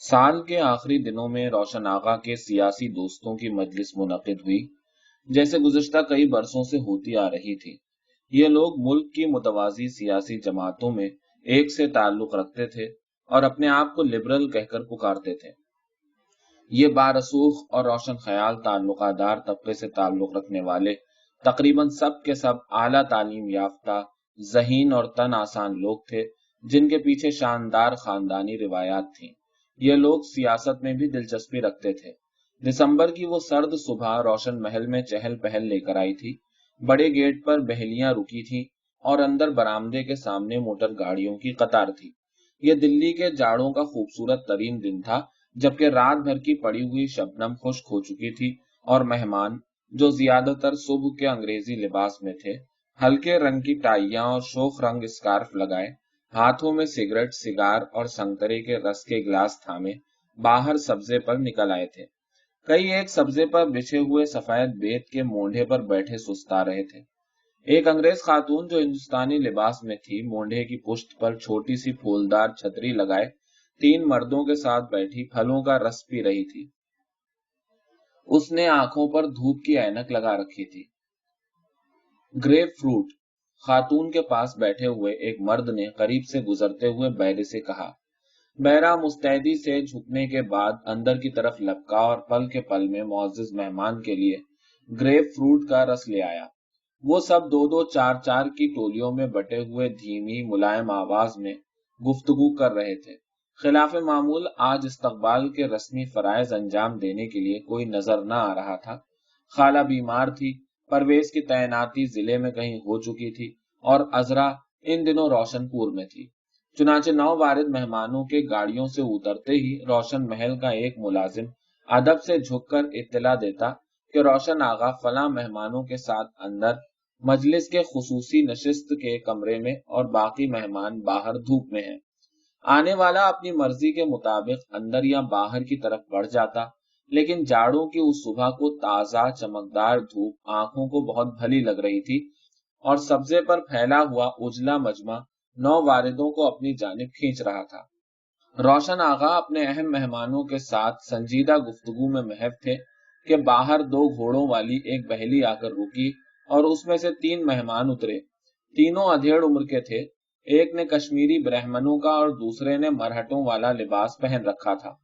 साल के आखिरी दिनों में रोशन आगा के सियासी दोस्तों की मजलिस मुनक्किद हुई, जैसे गुज़िश्ता कई बरसों से होती आ रही थी। ये लोग मुल्क की मुतवाज़ी सियासी जमातों में एक से ताल्लुक रखते थे और अपने आप को लिबरल कहकर पुकारते थे। ये बारसूख और रोशन ख्याल ताल्लुकादार तबके से ताल्लुक रखने वाले तकरीबन सब के सब आला तालीम याफ्ता, ज़हीन और तन आसान लोग थे, जिनके पीछे शानदार खानदानी रिवायात थीं। ये लोग सियासत में भी दिलचस्पी रखते थे। दिसंबर की वो सर्द सुबह रोशन महल में चहल पहल लेकर आई थी। बड़े गेट पर बहलियां रुकी थीं और अंदर बरामदे के सामने मोटर गाड़ियों की कतार थी। ये दिल्ली के जाड़ों का खूबसूरत तरीन दिन था, जबकि रात भर की पड़ी हुई शबनम खुश्क हो चुकी थी और मेहमान, जो ज्यादातर सुबह के अंग्रेजी लिबास में थे, हल्के रंग की टाइयां और शोख रंग स्कार्फ लगाए, हाथों में सिगरेट, सिगार और संतरे के रस के गिलास थामे बाहर सब्जे पर निकल आए थे। कई एक सब्जे पर बिछे हुए सफेद बेत के मोंढे पर बैठे सुस्ता रहे थे। एक अंग्रेज खातून जो हिंदुस्तानी लिबास में थी, मोंढे की पुष्ट पर छोटी सी फूलदार छतरी लगाए तीन मर्दों के साथ बैठी फलों का रस पी रही थी। उसने आंखों पर धूप की ऐनक लगा रखी थी। ग्रेप फ्रूट, खातून के पास बैठे हुए एक मर्द ने करीब से गुजरते हुए बैरे से कहा। बैरा मुस्तैदी से झुकने के बाद अंदर की तरफ लपका और पल के पल में मुअज्जिज मेहमान के लिए ग्रेप फ्रूट का रस ले आया। वो सब दो दो चार चार की टोलियों में बटे हुए धीमी मुलायम आवाज में गुफ्तगू कर रहे थे। खिलाफे मामूल आज इस्तकबाल के रस्मी फराइज अंजाम देने के लिए कोई नजर न आ रहा था। खाला बीमार थी, परवेज की तैनाती जिले में कहीं हो चुकी थी और अजरा इन दिनों रोशनपुर में थी। चुनाचे नौ वारिद मेहमानों के गाड़ियों से उतरते ही रोशन महल का एक मुलाजिम अदब से झुककर इत्तला देता कि रोशन आगा फला मेहमानों के साथ अंदर मजलिस के खुसूसी नशिस्त के कमरे में और बाकी मेहमान बाहर धूप में हैं। आने वाला अपनी मर्जी के मुताबिक अंदर या बाहर की तरफ बढ़ जाता, लेकिन जाड़ों की उस सुबह को ताजा चमकदार धूप आंखों को बहुत भली लग रही थी और सब्जे पर फैला हुआ उजला मजमा नौ वारिदों को अपनी जानिब खींच रहा था। रोशन आगा अपने अहम मेहमानों के साथ संजीदा गुफ्तगू में महव थे कि बाहर दो घोड़ों वाली एक बहेली आकर रुकी और उसमें से तीन मेहमान उतरे। तीनों अधेड़ उम्र के थे। एक ने कश्मीरी ब्राह्मणों का और दूसरे ने मरहटों वाला लिबास पहन रखा था।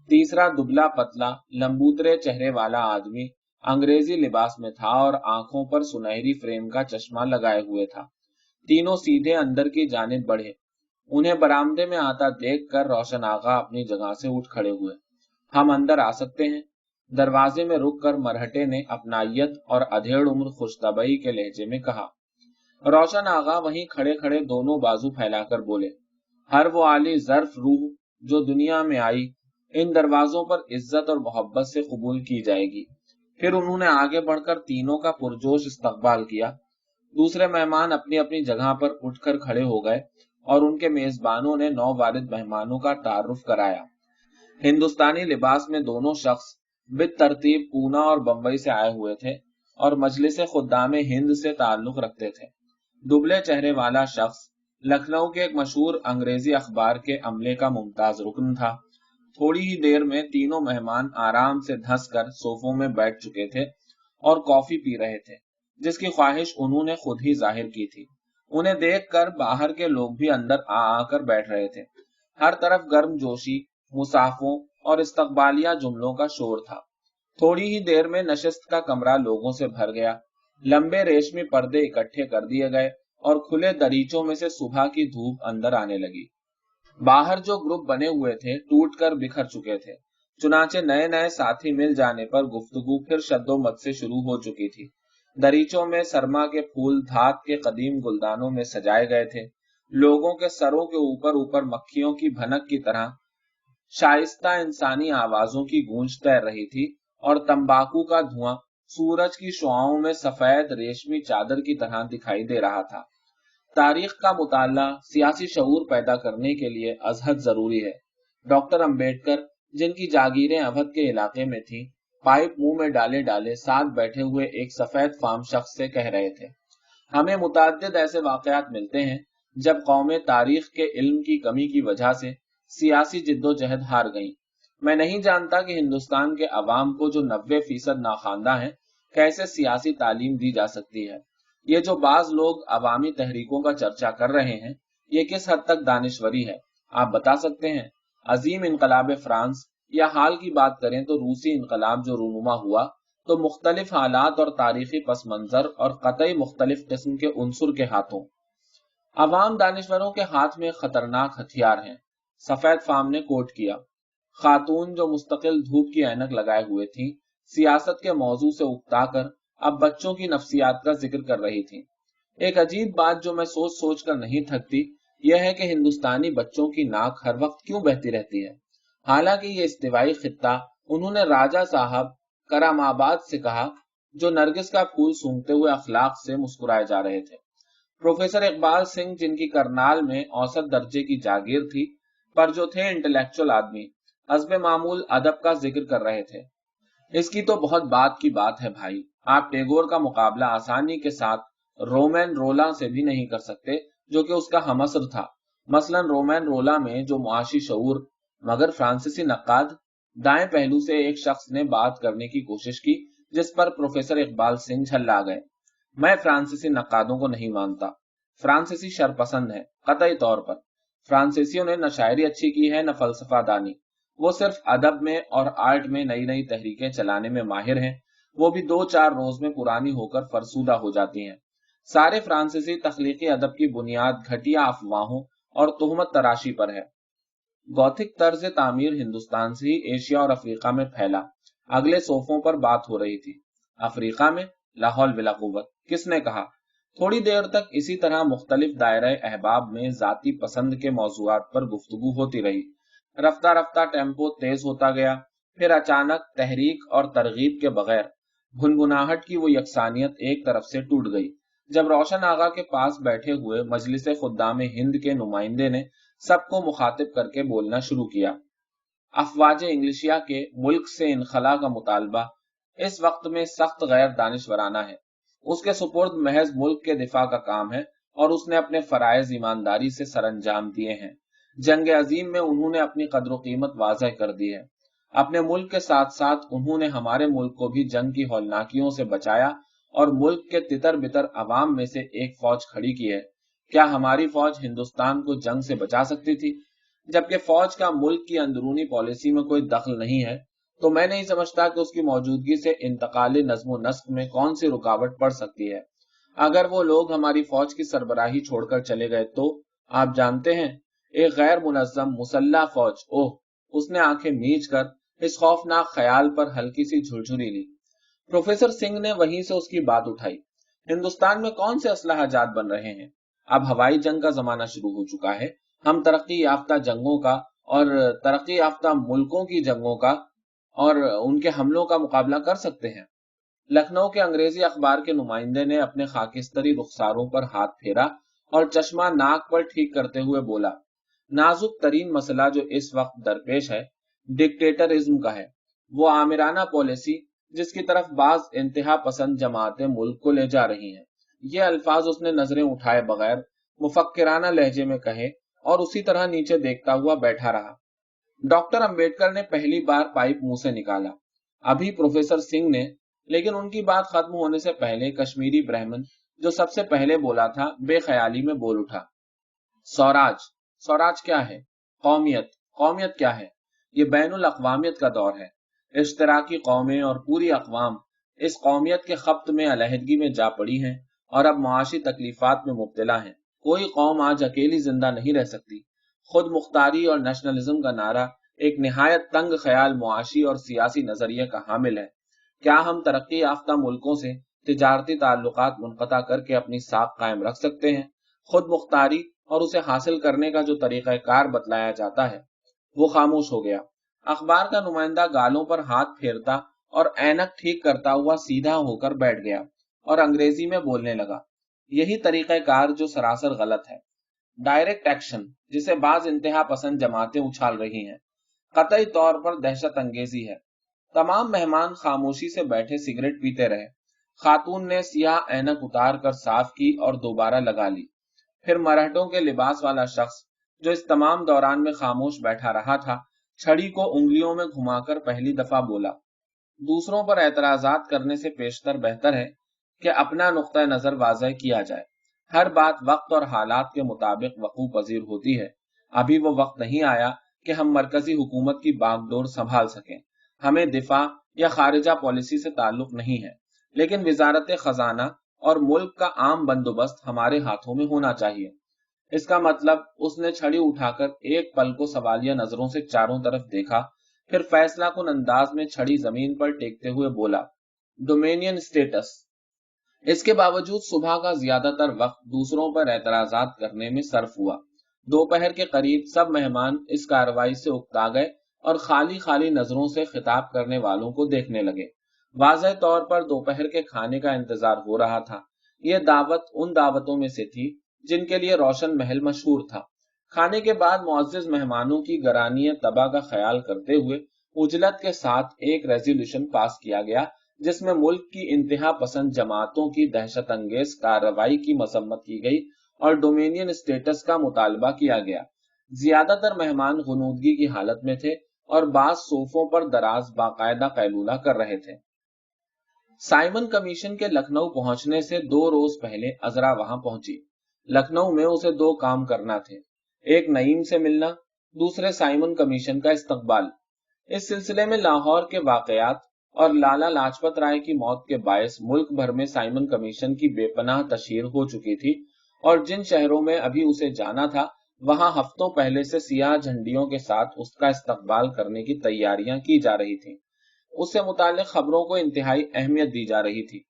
तीसरा दुबला पतला लंबूतरे चेहरे वाला आदमी अंग्रेजी लिबास में था और आंखों पर सुनहरी फ्रेम का चश्मा लगाए हुए था। तीनों सीधे अंदर की जानिब बढ़े। उन्हें बरामदे में आता देखकर रोशन आगा अपनी जगह से उठ खड़े हुए। हम अंदर आ सकते हैं? दरवाजे में रुककर मरहटे ने अपनायत और अधेड़ उम्र खुशतबई के लहजे में कहा। रोशन आगा वहीं खड़े खड़े दोनों बाजू फैलाकर बोले, हर वो आली जर्फ रूह जो दुनिया में आई, इन दरवाजों पर इज्जत और मोहब्बत से कबूल की जाएगी। फिर उन्होंने आगे बढ़कर तीनों का पुरजोश इस्तकबाल किया। दूसरे मेहमान अपनी अपनी जगह पर उठकर खड़े हो गए और उनके मेजबानों ने नौ वारिद मेहमानों का तारुफ कराया। हिंदुस्तानी लिबास में दोनों शख्स बित तरतीब पूना और बंबई से आए हुए थे और मजलिस खुद्दामे हिंद से ताल्लुक रखते थे। दुबले चेहरे वाला शख्स लखनऊ के एक मशहूर अंग्रेजी अखबार के अमले का मुमताज रुकन था। थोड़ी ही देर में तीनों मेहमान आराम से धंस कर सोफों में बैठ चुके थे और कॉफी पी रहे थे, जिसकी ख्वाहिश उन्होंने खुद ही जाहिर की थी। उन्हें देखकर बाहर के लोग भी अंदर आ आकर बैठ रहे थे। हर तरफ गर्म जोशी, मुसाफों और इस्तकबालिया जुमलों का शोर था। थोड़ी ही देर में नशिस्त का कमरा लोगों से भर गया। लंबे रेशमी पर्दे इकट्ठे कर दिए गए और खुले दरीचों में से सुबह की धूप अंदर आने लगी। बाहर जो ग्रुप बने हुए थे टूटकर बिखर चुके थे। चुनाचे नए नए साथी मिल जाने पर गुफ्तगू फिर शद्दोमत से शुरू हो चुकी थी। दरीचों में सरमा के फूल धात के कदीम गुलदानों में सजाए गए थे। लोगों के सरों के ऊपर ऊपर मक्खियों की भनक की तरह शाइस्ता इंसानी आवाजों की गूंज तैर रही थी और तंबाकू का धुआं सूरज की शुआओं में सफेद रेशमी चादर की तरह दिखाई दे रहा था। तारीख का मुताला सियासी शऊर पैदा करने के लिए अजहद जरूरी है। डॉक्टर अंबेडकर, जिनकी जागीरें अवध के इलाके में थी, पाइप मुंह में डाले डाले साथ बैठे हुए एक सफेद फार्म शख्स से कह रहे थे, हमें मुतअद्दिद ऐसे वाकयात मिलते हैं जब कौमें तारीख के इल्म की कमी की वजह से सियासी जिद्दोजहद हार गईं, میں نہیں جانتا کہ ہندوستان کے عوام کو جو 90% ناخواندہ ہیں کیسے سیاسی تعلیم دی جا سکتی ہے۔ یہ جو بعض لوگ عوامی تحریکوں کا چرچا کر رہے ہیں، یہ کس حد تک دانشوری ہے، آپ بتا سکتے ہیں؟ عظیم انقلاب فرانس یا حال کی بات کریں تو روسی انقلاب جو رونما ہوا، تو مختلف حالات اور تاریخی پس منظر اور قطعی مختلف قسم کے عنصر کے ہاتھوں، عوام دانشوروں کے ہاتھ میں خطرناک ہتھیار ہیں۔ سفید فام نے کوٹ کیا۔ خاتون جو مستقل دھوپ کی اینک لگائے ہوئے تھی، سیاست کے موضوع سے اکتا کر اب بچوں کی نفسیات کا ذکر کر رہی تھی۔ ایک عجیب بات جو میں سوچ سوچ کر نہیں تھکتی، یہ ہے کہ ہندوستانی بچوں کی ناک ہر وقت کیوں بہتی رہتی ہے؟ حالانکہ یہ استوائی خطہ انہوں نے راجہ صاحب کرم آباد سے کہا، جو نرگس کا پھول سونگھتے ہوئے اخلاق سے مسکرائے جا رہے تھے۔ پروفیسر اقبال سنگھ، جن کی کرنال میں اوسط درجے کی جاگیر تھی، پر جو تھے انٹلیکچوئل آدمی، حسب معمول ادب کا ذکر کر رہے تھے۔ اس کی تو بہت بات کی بات ہے بھائی، آپ ٹیگور کا مقابلہ آسانی کے ساتھ رومین رولا سے بھی نہیں کر سکتے، جو کہ اس کا ہمعصر تھا۔ مثلا رومین رولا میں جو معاشی شعور، مگر فرانسیسی نقاد، دائیں پہلو سے ایک شخص نے بات کرنے کی کوشش کی، جس پر پروفیسر اقبال سنگھ جھلا گئے۔ میں فرانسیسی نقادوں کو نہیں مانتا۔ فرانسیسی شرپسند ہے، قطعی طور پر۔ فرانسیسیوں نے نہ شاعری اچھی کی ہے، نہ فلسفہ دانی۔ وہ صرف ادب میں اور آرٹ میں نئی نئی تحریکیں چلانے میں ماہر ہیں، وہ بھی 2-4 روز میں پرانی ہو کر فرسودہ ہو جاتی ہیں۔ سارے فرانسیسی تخلیقی ادب کی بنیاد گھٹیا افواہوں اور تہمت تراشی پر ہے۔ گوتھک طرز تعمیر ہندوستان سے ہی ایشیا اور افریقہ میں پھیلا۔ اگلے صوفوں پر بات ہو رہی تھی۔ افریقہ میں؟ لا حول ولا قوت، کس نے کہا؟ تھوڑی دیر تک اسی طرح مختلف دائرہ احباب میں ذاتی پسند کے موضوعات پر گفتگو ہوتی رہی۔ رفتہ رفتہ ٹیمپو تیز ہوتا گیا، پھر اچانک تحریک اور ترغیب کے بغیر گنگناہٹ کی وہ یکسانیت ایک طرف سے ٹوٹ گئی، جب روشن آغا کے پاس بیٹھے ہوئے مجلس خدام ہند کے نمائندے نے سب کو مخاطب کر کے بولنا شروع کیا۔ افواج انگلیشیا کے ملک سے انخلا کا مطالبہ اس وقت میں سخت غیر دانشورانہ ہے۔ اس کے سپرد محض ملک کے دفاع کا کام ہے اور اس نے اپنے فرائض ایمانداری سے سر انجام دیے ہیں۔ جنگ عظیم میں انہوں نے اپنی قدر و قیمت واضح کر دی ہے۔ اپنے ملک کے ساتھ ساتھ انہوں نے ہمارے ملک کو بھی جنگ کی ہولناکیوں سے بچایا اور ملک کے تتر بتر عوام میں سے ایک فوج کھڑی کی ہے۔ کیا ہماری فوج ہندوستان کو جنگ سے بچا سکتی تھی؟ جبکہ فوج کا ملک کی اندرونی پالیسی میں کوئی دخل نہیں ہے، تو میں نہیں سمجھتا کہ اس کی موجودگی سے انتقالی نظم و نسق میں کون سی رکاوٹ پڑ سکتی ہے۔ اگر وہ لوگ ہماری فوج کی سربراہی چھوڑ کر چلے گئے تو آپ جانتے ہیں، ایک غیر منظم مسلح فوج، اس نے آنکھیں میچ کر اس خوفناک خیال پر ہلکی سی جھرجھری لی۔ پروفیسر سنگھ نے وہیں سے اس کی بات اٹھائی۔ ہندوستان میں کون سے اسلحہ جات بن رہے ہیں؟ اب ہوائی جنگ کا زمانہ شروع ہو چکا ہے۔ ہم ترقی یافتہ جنگوں کا اور ترقی یافتہ ملکوں کی جنگوں کا اور ان کے حملوں کا مقابلہ کر سکتے ہیں۔ لکھنؤ کے انگریزی اخبار کے نمائندے نے اپنے خاکستری رخساروں پر ہاتھ پھیرا اور چشمہ ناک پر ٹھیک کرتے ہوئے بولا، نازک ترین مسئلہ جو اس وقت درپیش ہے ڈکٹیٹرزم کا ہے، وہ آمرانہ پالیسی جس کی طرف بعض انتہا پسند جماعتیں ملک کو لے جا رہی ہیں۔ یہ الفاظ اس نے نظریں اٹھائے بغیر مفکرانہ لہجے میں کہے اور اسی طرح نیچے دیکھتا ہوا بیٹھا رہا۔ ڈاکٹر امبیڈکر نے پہلی بار پائپ منہ سے نکالا، ابھی پروفیسر سنگھ نے، لیکن ان کی بات ختم ہونے سے پہلے کشمیری برہمن جو سب سے پہلے بولا تھا بے خیالی میں بول اٹھا، سوراج۔ سوراج کیا ہے؟ قومیت۔ قومیت کیا ہے؟ یہ بین الاقوامیت کا دور ہے۔ اشتراکی قومیں اور پوری اقوام اس قومیت کے خبط میں علیحدگی میں جا پڑی ہیں اور اب معاشی تکلیفات میں مبتلا ہیں۔ کوئی قوم آج اکیلی زندہ نہیں رہ سکتی۔ خود مختاری اور نیشنلزم کا نعرہ ایک نہایت تنگ خیال معاشی اور سیاسی نظریے کا حامل ہے۔ کیا ہم ترقی یافتہ ملکوں سے تجارتی تعلقات منقطع کر کے اپنی ساکھ قائم رکھ سکتے ہیں؟ خود مختاری اور اسے حاصل کرنے کا جو طریقہ کار بتلایا جاتا ہے وہ خاموش ہو گیا۔ اخبار کا نمائندہ گالوں پر ہاتھ پھیرتا اور اینک ٹھیک کرتا ہوا سیدھا ہو کر بیٹھ گیا اور انگریزی میں بولنے لگا۔ یہی طریقہ کار جو سراسر غلط ہے۔ ڈائریکٹ ایکشن، جسے بعض انتہا پسند جماعتیں اچھال رہی ہیں، قطعی طور پر دہشت انگیزی ہے۔ تمام مہمان خاموشی سے بیٹھے سگریٹ پیتے رہے۔ خاتون نے سیاہ اینک اتار کر صاف کی اور دوبارہ لگا لی۔ پھر مرہٹوں کے لباس والا شخص جو اس تمام دوران میں خاموش بیٹھا رہا تھا، छड़ी को उंगलियों में घुमाकर पहली दफा बोला, दूसरों पर एतराजात करने से पेशतर बेहतर है कि अपना नुक्ता नजर वाज़ह किया जाए। हर बात वक्त और हालात के मुताबिक वकूअ पजीर होती है। अभी वो वक्त नहीं आया कि हम मरकजी हुकूमत की बागडोर संभाल सकें। हमें दिफा या खारिजा पॉलिसी से ताल्लुक नहीं है, लेकिन वजारत खजाना और मुल्क का आम बंदोबस्त हमारे हाथों में होना चाहिए। इसका मतलब, उसने छड़ी उठाकर एक पल को सवालिया नजरों से चारों तरफ देखा, फिर फैसला कुन अंदाज में छड़ी जमीन पर टेकते हुए बोला, डोमेनियन स्टेटस। इसके बावजूद सुबह का ज्यादातर वक्त दूसरों पर एतराजात करने में सर्फ हुआ। दोपहर के करीब सब मेहमान इस कार्रवाई से उकता गए और खाली खाली नजरों से खिताब करने वालों को देखने लगे। वाज़ह तौर पर दोपहर के खाने का इंतजार हो रहा था। यह दावत उन दावतों में से थी जिनके लिए रोशन महल मशहूर था। खाने के बाद मुअज़्ज़िज़ मेहमानों की गरानिय तबा का ख्याल करते हुए उजलत के साथ एक रेजोल्यूशन पास किया गया, जिसमें मुल्क की इंतहा पसंद जमातों की दहशत अंगेज कार्रवाई की मसम्मत की गई और डोमेनियन स्टेटस का मुतालबा किया गया। ज्यादातर मेहमान गुनूदगी की हालत में थे और बाज सोफों पर दराज बाकायदा कैलूला कर रहे थे। साइमन कमीशन के लखनऊ पहुंचने से 2 रोज पहले अजरा वहां पहुंची। लखनऊ में उसे 2 काम करना थे, एक नईम से मिलना, दूसरे साइमन कमीशन का इस्तकबाल। इस सिलसिले में लाहौर के वाकयात और लाला लाजपत राय की मौत के बायस मुल्क भर में साइमन कमीशन की बेपनाह तशहीर हो चुकी थी और जिन शहरों में अभी उसे जाना था, वहां हफ्तों पहले से सियाह झंडियों के साथ उसका इस्तकबाल करने की तैयारियां की जा रही थीं। उससे मुताल्लिक खबरों को इंतहाई अहमियत दी जा रही थी।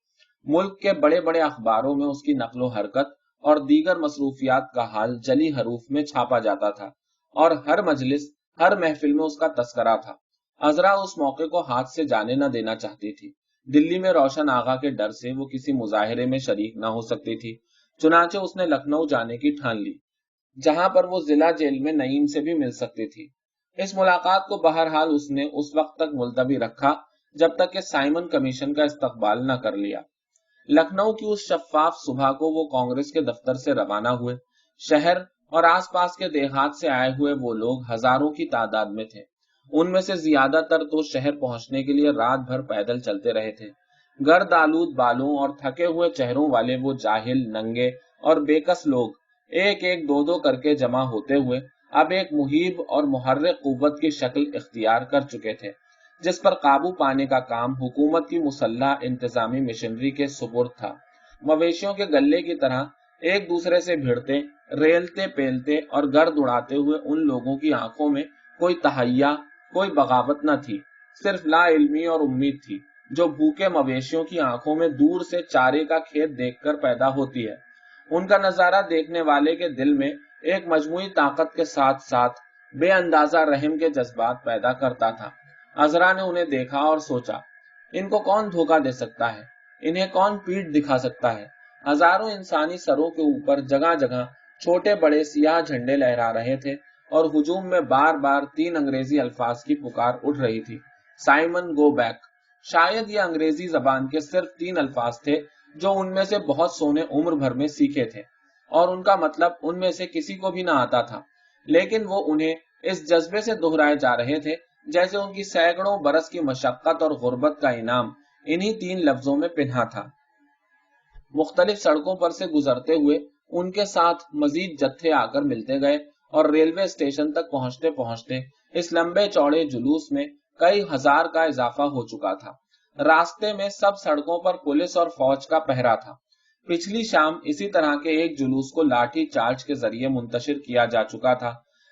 मुल्क के बड़े बड़े अखबारों में उसकी नकलो हरकत और दीगर मसरूफियात का हाल जली हरूफ में छापा जाता था और हर मजलिस, हर महफिल में उसका तस्करा था। अजरा उस मौके को हाथ से जाने न देना चाहती थी। दिल्ली में रोशन आगा के डर से वो किसी मुजाहिरे में शरीक न हो सकती थी। चुनाचे उसने लखनऊ जाने की ठान ली, जहां पर वो जिला जेल में नईम से भी मिल सकती थी। इस मुलाकात को बहरहाल उसने उस वक्त तक मुलतवी रखा जब तक कि साइमन कमीशन का इस्तकबाल न कर लिया। लखनऊ की उस शफ्फाफ सुबह को वो कांग्रेस के दफ्तर से रवाना हुए। शहर और आसपास के देहात से आए हुए वो लोग हजारों की तादाद में थे। उनमें से ज्यादातर तो शहर पहुंचने के लिए रात भर पैदल चलते रहे थे। गर्द आलूद बालों और थके हुए चेहरों वाले वो जाहिल, नंगे और बेकस लोग एक एक दो दो करके जमा होते हुए अब एक मुहीब और मुहर्रिक कुव्वत की शक्ल इख्तियार कर चुके थे, जिस पर काबू पाने का काम हुकूमत की मुसल्लह इंतजामी मशीनरी के सुपुर्द था। मवेशियों के गल्ले की तरह एक दूसरे से भिड़ते, रेलते पेलते और गर्द उड़ाते हुए उन लोगों की आंखों में कोई तहैया, कोई बगावत न थी, सिर्फ ला इल्मी और उम्मीद थी, जो भूखे मवेशियों की आंखों में दूर से चारे का खेत देखकर पैदा होती है। उनका नजारा देखने वाले के दिल में एक मजमूई ताकत के साथ साथ बेअंदाजा रहम के जज्बात पैदा करता था। अजरा ने उन्हें देखा और सोचा, इनको कौन धोखा दे सकता है, इन्हें कौन पीठ दिखा सकता है। हजारों इंसानी सरों के ऊपर जगह जगह छोटे बड़े सियाह झंडे लहरा रहे थे और हुजूम में बार बार 3 अंग्रेजी अल्फाज की पुकार उठ रही थी, साइमन गो बैक। शायद ये अंग्रेजी जबान के सिर्फ 3 अल्फाज थे जो उनमें से बहुत सौ ने उम्र भर में सीखे थे और उनका मतलब उनमें से किसी को भी ना आता था, लेकिन वो उन्हें इस जज्बे से दोहराए जा रहे थे जैसे उनकी सैकड़ों बरस की मशक्कत और गुर्बत का इनाम इन्हीं 3 लफ्जों में पिन्हा था। मुख्तलिफ सड़कों पर से गुजरते हुए उनके साथ मजीद जत्थे आकर मिलते गए और रेलवे स्टेशन तक पहुंचते पहुंचते इस लंबे चौड़े जुलूस में कई हजार का इजाफा हो चुका था। रास्ते में सब सड़कों पर पुलिस और फौज का पहरा था। पिछली शाम इसी तरह के एक जुलूस को लाठी चार्ज के जरिए मुंतशिर किया जा चुका था।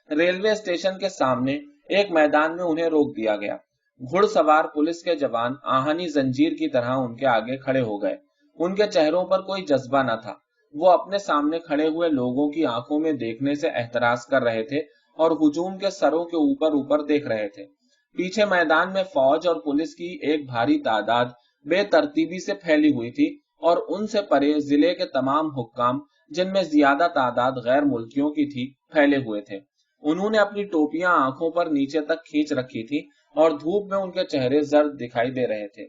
रेलवे स्टेशन के सामने एक मैदान में उन्हें रोक दिया गया। घुड़सवार पुलिस के जवान आहनी जंजीर की तरह उनके आगे खड़े हो गए। उनके चेहरों पर कोई जज्बा न था। वो अपने सामने खड़े हुए लोगों की आंखों में देखने से एहतराज कर रहे थे और हुजूम के सरों के ऊपर ऊपर देख रहे थे। पीछे मैदान में फौज और पुलिस की एक भारी तादाद बेतरतीबी से फैली हुई थी और उनसे परे जिले के तमाम हुक्काम, जिनमें ज्यादा तादाद गैर मुल्कियों की थी, फैले हुए थे। उन्होंने अपनी टोपियां आंखों पर नीचे तक खींच रखी थी और धूप में उनके चेहरे जर्द दिखाई दे रहे थे।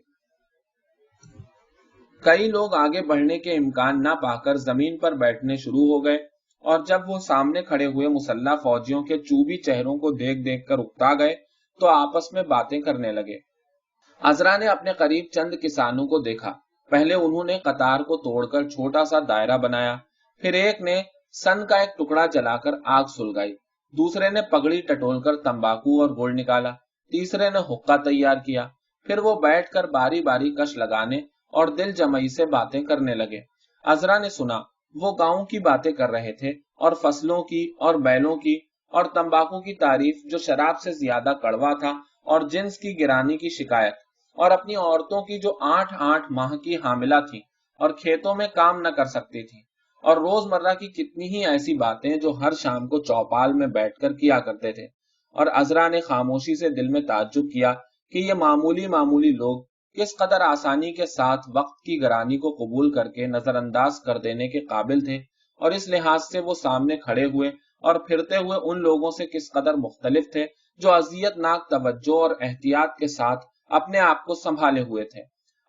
कई लोग आगे बढ़ने के इम्कान ना पाकर जमीन पर बैठने शुरू हो गए और जब वो सामने खड़े हुए मुसल्ला फौजियों के चूबी चेहरों को देख देख कर उकता गए तो आपस में बातें करने लगे। अजरा ने अपने करीब चंद किसानों को देखा। पहले उन्होंने कतार को तोड़कर छोटा सा दायरा बनाया, फिर एक ने सन का एक टुकड़ा जलाकर आग सुलगाई, दूसरे ने पगड़ी टटोलकर तंबाकू और गुड़ निकाला, तीसरे ने हुक्का तैयार किया। फिर वो बैठकर बारी बारी कश लगाने और दिल जमई से बातें करने लगे। अजरा ने सुना, वो गांव की बातें कर रहे थे और फसलों की और बैलों की और तंबाकू की तारीफ जो शराब से ज्यादा कड़वा था, और जिन्स की गिरानी की शिकायत, और अपनी औरतों की जो 8-8 माह की हामिला थी और खेतों में काम न कर सकती थी, और रोजमर्रा की कितनी ही ऐसी बातें जो हर शाम को चौपाल में बैठकर किया करते थे। और अजरा ने खामोशी से दिल में ताज्जुब किया कि ये मामूली मामूली लोग किस कदर आसानी के साथ वक्त की गरानी को कबूल करके नजरअंदाज कर देने के काबिल थे, और इस लिहाज से वो सामने खड़े हुए और फिरते हुए उन लोगों से किस कदर मुख्तलिफ थे जो अजियतनाक तवज्जो और एहतियात के साथ अपने आप को संभाले हुए थे।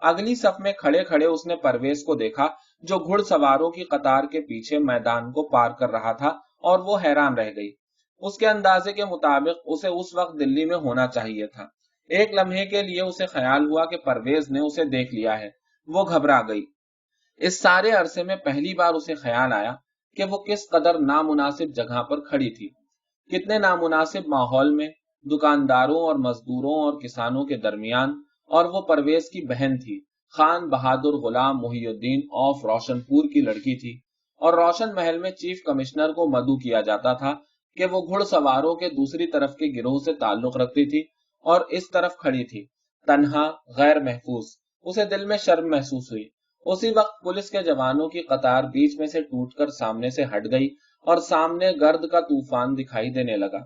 अगली सफ में खड़े खड़े उसने परवेज को देखा, जो घुड़सवारों की कतार के पीछे मैदान को पार कर रहा था, और वो हैरान रह गई। उसके अंदाजे के मुताबिक उसे उस वक्त दिल्ली में होना चाहिए था। एक लम्हे के लिए उसे ख्याल हुआ कि परवेज ने उसे देख लिया है। वो घबरा गई। इस सारे अरसे में पहली बार उसे ख्याल आया कि वो किस कदर नामुनासिब जगह पर खड़ी थी, कितने नामुनासिब माहौल में, दुकानदारों और मजदूरों और किसानों के दरमियान। और वो परवेज की बहन थी, खान बहादुर गुलाम मोहिउद्दीन ऑफ रोशनपुर की लड़की थी, और रोशन महल में चीफ कमिश्नर को मदऊ किया जाता था कि वो घुड़सवारों के दूसरी तरफ के गिरोह से ताल्लुक रखती थी और इस तरफ खड़ी थी, तन्हा, गैर महफूज। उसे दिल में शर्म महसूस हुई। उसी वक्त पुलिस के जवानों की कतार बीच में से टूटकर सामने से हट गई और सामने गर्द का तूफान दिखाई देने लगा।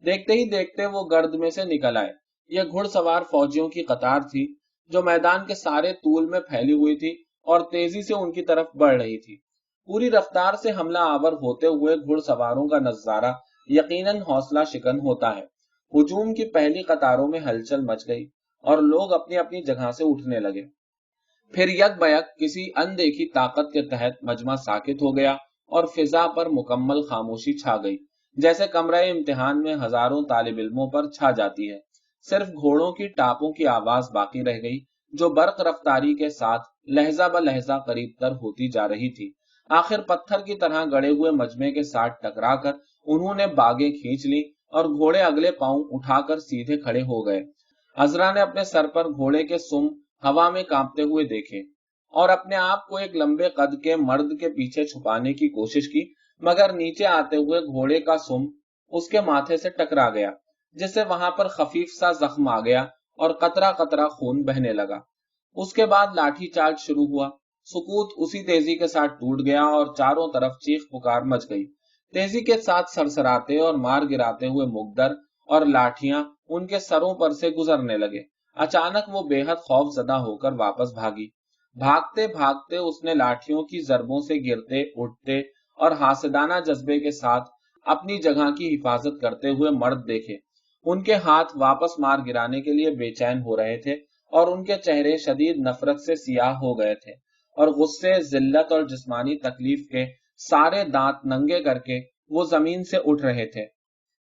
देखते ही देखते वो गर्द में से निकल आए। यह घुड़सवार फौजियों की कतार थी जो मैदान के सारे तूल में फैली हुई थी और तेजी से उनकी तरफ बढ़ रही थी। पूरी रफ्तार से हमला आवर होते हुए घुड़सवारों का नजारा यकीनन हौसला शिकन होता है। हुजूम की पहली कतारों में हलचल मच गई और लोग अपनी अपनी जगह से उठने लगे। फिर यकबयक किसी अनदेखी ताकत के तहत मजमा साकित हो गया और फिजा पर मुकम्मल खामोशी छा गई, जैसे कमरे इम्तिहान में हजारों तालिब इल्मों पर छा जाती है। सिर्फ घोड़ों की टापों की आवाज बाकी रह गई, जो बर्क रफ्तारी के साथ लहजा ब लहजा करीब तर होती जा रही थी। आखिर पत्थर की तरह गड़े हुए मजमे के साथ टकराकर उन्होंने बागें खींच ली और घोड़े अगले पांव उठाकर सीधे खड़े हो गए। अजरा ने अपने सर पर घोड़े के सुम हवा में कांपते हुए देखे और अपने आप को एक लंबे कद के मर्द के पीछे छुपाने की कोशिश की, मगर नीचे आते हुए घोड़े का सुम उसके माथे से टकरा गया, जिससे वहां पर खफीफ सा जख्म आ गया और कतरा कतरा खून बहने लगा। उसके बाद लाठीचार्ज शुरू हुआ। सुकूत उसी तेजी के साथ टूट गया और चारों तरफ चीख पुकार मच गई। तेजी के साथ सरसराते और मार गिराते हुए मुकद्दर और लाठियां उनके सरों पर से गुजरने लगे। अचानक वो बेहद खौफजदा होकर वापस भागी। भागते भागते उसने लाठियों की जरबों से गिरते उठते और हासिदाना जज्बे के साथ अपनी जगह की हिफाजत करते हुए मर्द देखे। उनके हाथ वापस मार गिराने के लिए बेचैन हो रहे थे और उनके चेहरे शदीद नफरत से सियाह हो गए थे, और गुस्से, जिल्लत और जिस्मानी तकलीफ के सारे दांत नंगे करके वो जमीन से उठ रहे थे।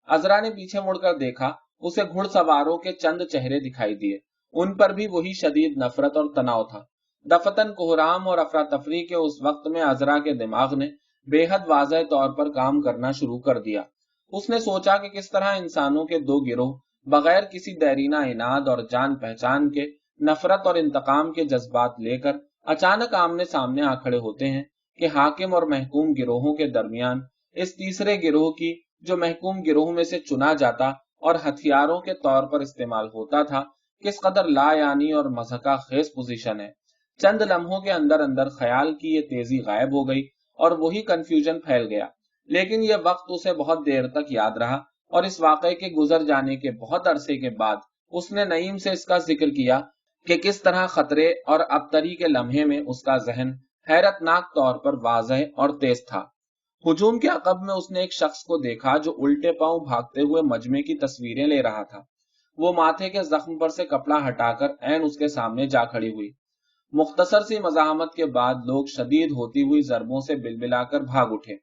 अजरा ने पीछे मुड़कर देखा। उसे घुड़सवारों के चंद चेहरे दिखाई दिए। उन पर भी वही शदीद नफरत और तनाव था। दफतन कोहराम और अफरा तफरी के उस वक्त में अजरा के दिमाग ने बेहद वाज़ेह तौर पर काम करना शुरू कर दिया। उसने सोचा कि किस तरह इंसानों के दो गिरोह बगैर किसी देरीना इनाद और जान पहचान के नफरत और इंतकाम के जज्बात लेकर अचानक आमने सामने आ खड़े होते हैं कि हाकिम और महकूम गिरोहों के दरमियान इस तीसरे गिरोह की, जो महकूम गिरोह में से चुना जाता और हथियारों के तौर पर इस्तेमाल होता था, किस कदर लायानी और मज़हका खेज पोजीशन है। चंद लम्हों के अंदर अंदर ख्याल की ये तेजी गायब हो गई और वही कंफ्यूजन फैल गया। लेकिन यह वक्त उसे बहुत देर तक याद रहा और इस वाकये के गुजर जाने के बहुत अरसे के बाद उसने नईम से इसका जिक्र किया कि किस तरह खतरे और अबतरी के लम्हे में उसका जहन हैरतनाक तौर पर वाज़ेह और तेज था। हुजूम के अकब में उसने एक शख्स को देखा जो उल्टे पांव भागते हुए मजमे की तस्वीरें ले रहा था। वो माथे के जख्म पर से कपड़ा हटाकर ऐन उसके सामने जा खड़ी हुई। मुख्तसर सी मज़ाहमत के बाद लोग शदीद होती हुई जरबों से बिलबिलाकर भाग उठे।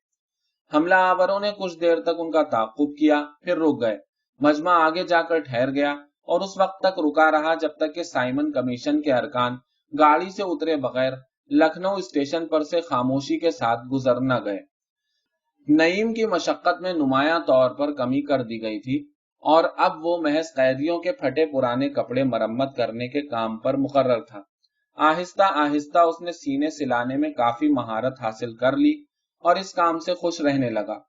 हमला आवरों ने कुछ देर तक उनका ताक़ुब किया, फिर रुक गए। मजमा आगे जाकर ठहर गया और उस वक्त तक रुका रहा जब तक कि साइमन कमीशन के अरकान गाड़ी से उतरे बगैर लखनऊ स्टेशन पर से खामोशी के साथ गुजर न गए। नईम की मशक्कत में नुमाया तौर पर कमी कर दी गई थी और अब वो महज कैदियों के फटे पुराने कपड़े मरम्मत करने के काम पर मुकर्रर था। आहिस्ता आहिस्ता उसने सीने सिलाने में काफी महारत हासिल कर ली और इस काम से खुश रहने लगा।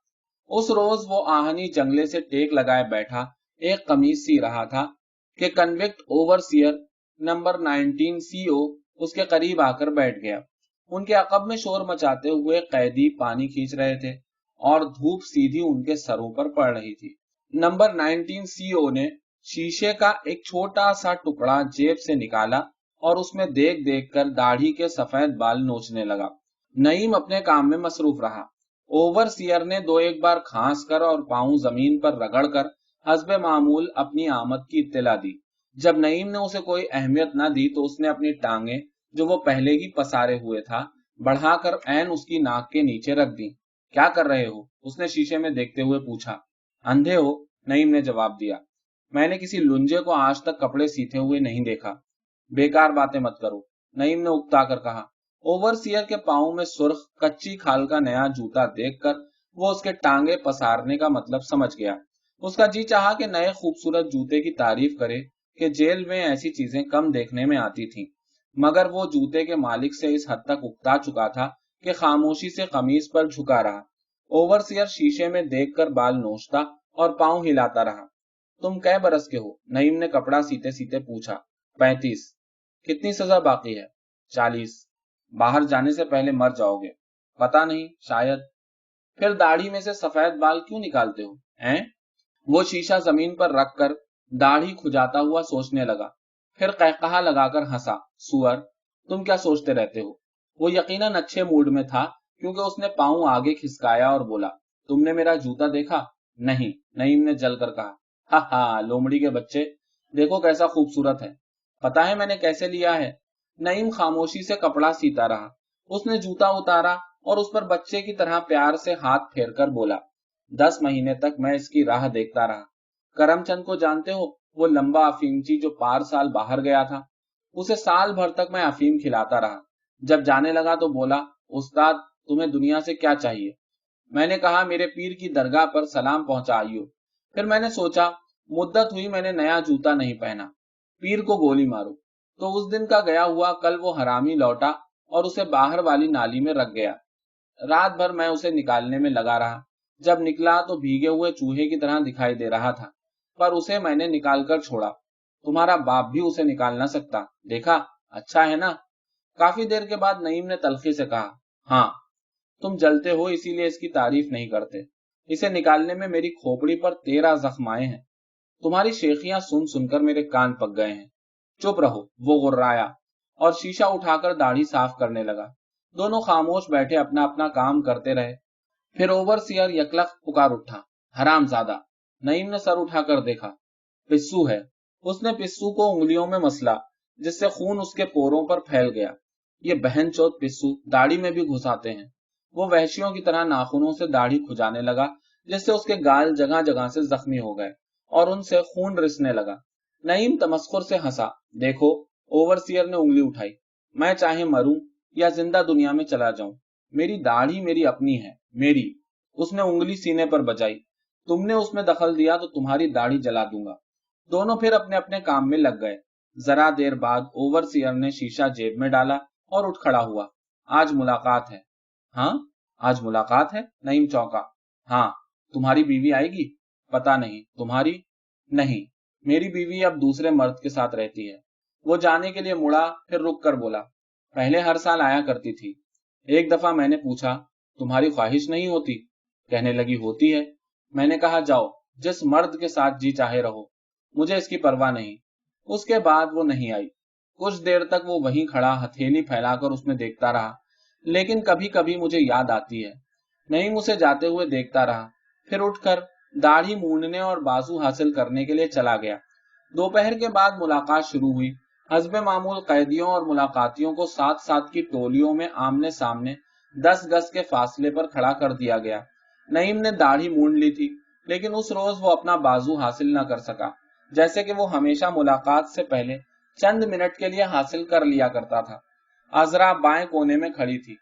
उस रोज वो आहनी जंगले से टेक लगाए बैठा एक कमीज सी रहा था कि कन्विक्ट ओवरसियर नंबर 19 सीओ उसके करीब आकर बैठ गया। उनके अकब में शोर मचाते हुए कैदी पानी खींच रहे थे और धूप सीधी उनके सरों पर पड़ रही थी। नंबर 19 सीओ ने शीशे का एक छोटा सा टुकड़ा जेब से निकाला और उसमें देख देख कर दाढ़ी के सफेद बाल नोचने लगा। नईम अपने काम में मसरूफ रहा। ओवरसियर ने दो एक बार खांस कर और पांव जमीन पर रगड़ कर हस्बे मामूल अपनी आमद की इत्तला दी। जब नईम ने उसे कोई अहमियत न दी तो उसने अपनी टांगे, जो वो पहले ही पसारे हुए था, बढ़ाकर ऐन उसकी नाक के नीचे रख दी। क्या कर रहे हो? उसने शीशे में देखते हुए पूछा। अंधे हो? नईम ने जवाब दिया। मैंने किसी लुंजे को आज तक कपड़े सीते हुए नहीं देखा। बेकार बातें मत करो, नईम ने उकता कर कहा। ओवरसियर के पांव में सुर्ख कच्ची खाल का नया जूता देखकर वो उसके टांगे पसारने का मतलब समझ गया। उसका जी चाहा कि नए खूबसूरत जूते की तारीफ करे कि जेल में ऐसी चीजें कम देखने में आती थीं, मगर वो जूते के मालिक से इस हद तक उकता चुका था कि खामोशी से कमीज पर झुका रहा। ओवरसियर शीशे में देखकर बाल नोचता और पांव हिलाता रहा। तुम कै बरस के हो? नईम ने कपड़ा सीते सीते पूछा। 35। कितनी सजा बाकी है? 40। बाहर जाने से पहले मर जाओगे। पता नहीं, शायद। फिर दाढ़ी में से सफेद बाल क्यों निकालते हो हैं? वो शीशा जमीन पर रखकर दाढ़ी खुजाता हुआ सोचने लगा। फिर कहकहा लगाकर हंसा। सुअर, तुम क्या सोचते रहते हो? वो यकीनन अच्छे मूड में था क्योंकि उसने पांव आगे खिसकाया और बोला, तुमने मेरा जूता देखा? नहीं, नईम ने जलकर कहा। हा हा, लोमड़ी के बच्चे, देखो कैसा खूबसूरत है। पता है मैंने कैसे लिया है? नईम खामोशी से कपड़ा सीता रहा। उसने जूता उतारा और उस पर बच्चे की तरह प्यार से हाथ फेरकर बोला, 10 महीने तक मैं इसकी राह देखता रहा। करमचंद को जानते हो? वो लंबा अफीमची जो 5 साल बाहर गया था। उसे साल भर तक मैं अफीम खिलाता रहा। जब जाने लगा तो बोला, उस्ताद, तुम्हें दुनिया से क्या चाहिए? मैंने कहा, मेरे पीर की दरगाह पर सलाम पहुंचाइयो। फिर मैंने सोचा, मुद्दत हुई मैंने नया जूता नहीं पहना, पीर को गोली मारो। तो उस दिन का गया हुआ कल वो हरामी लौटा और उसे बाहर वाली नाली में रख गया। रात भर मैं उसे निकालने में लगा रहा। जब निकला तो भीगे हुए चूहे की तरह दिखाई दे रहा था, पर उसे मैंने निकाल कर छोड़ा। तुम्हारा बाप भी उसे निकाल ना सकता। देखा, अच्छा है ना? काफी देर के बाद नईम ने तल्खी से कहा, हाँ, तुम जलते हो इसीलिए इसकी तारीफ नहीं करते। इसे निकालने में मेरी खोपड़ी पर 13 जख्म आए हैं। तुम्हारी शेखियां सुन सुनकर मेरे कान पक गए हैं। चुप रहो, वो गुर्राया और शीशा उठाकर दाढ़ी साफ करने लगा। दोनों खामोश बैठे अपना अपना काम करते रहे। फिर ओवरसियर यकलख पुकार उठा, हरामजादा। नईम ने सर उठाकर देखा। पिस्सू है। उसने पिस्सू को उंगलियों में मसला, जिससे खून उसके पोरों पर फैल गया। ये बहनचोद पिस्सू दाढ़ी में भी घुसाते हैं। वो वहशियों की तरह नाखूनों से दाढ़ी खुजाने लगा, जिससे उसके गाल जगह जगह से जख्मी हो गए और उनसे खून रिसने लगा। नईम तमस्खुर से हंसा। देखो, ओवरसियर ने उंगली उठाई, मैं चाहे मरूं या जिंदा दुनिया में चला जाऊं, मेरी दाढ़ी मेरी अपनी है, मेरी। उसने उंगली सीने पर बजाई। तुमने उसमें दखल दिया तो तुम्हारी दाढ़ी जला दूंगा। दोनों फिर अपने अपने काम में लग गए। जरा देर बाद ओवरसियर ने शीशा जेब में डाला और उठ खड़ा हुआ। आज मुलाकात है। हाँ, आज मुलाकात है? नईम चौंका। हाँ, तुम्हारी बीवी आएगी? पता नहीं। तुम्हारी? नहीं, मेरी बीवी अब दूसरे मर्द के साथ रहती है। वो जाने के लिए मुड़ा, फिर रुक कर बोला, पहले हर साल आया करती थी। एक दफा मैंने पूछा, तुम्हारी ख्वाहिश नहीं होती? कहने लगी, होती है। मैंने कहा, जाओ, जिस मर्द के साथ जी चाहे रहो, मुझे इसकी परवाह नहीं। उसके बाद वो नहीं आई। कुछ देर तक वो वहीं खड़ा हथेली फैलाकर उसमें देखता रहा, लेकिन कभी कभी मुझे याद आती है। नईम उसे जाते हुए देखता रहा, फिर उठकर दाढ़ी मूंडने और बाजू हासिल करने के लिए चला गया। दोपहर के बाद मुलाकात शुरू हुई। हस्बे मामूल कैदियों और मुलाकातियों को साथ साथ की टोलियों में आमने सामने 10 गज के फासले पर खड़ा कर दिया गया। नईम ने दाढ़ी मूंड ली थी, لیکن اس روز وہ اپنا بازو حاصل نہ کر سکا، جیسے کہ وہ ہمیشہ ملاقات سے پہلے چند منٹ کے لیے حاصل کر لیا کرتا تھا۔ عذرا بائیں کونے میں کھڑی تھی۔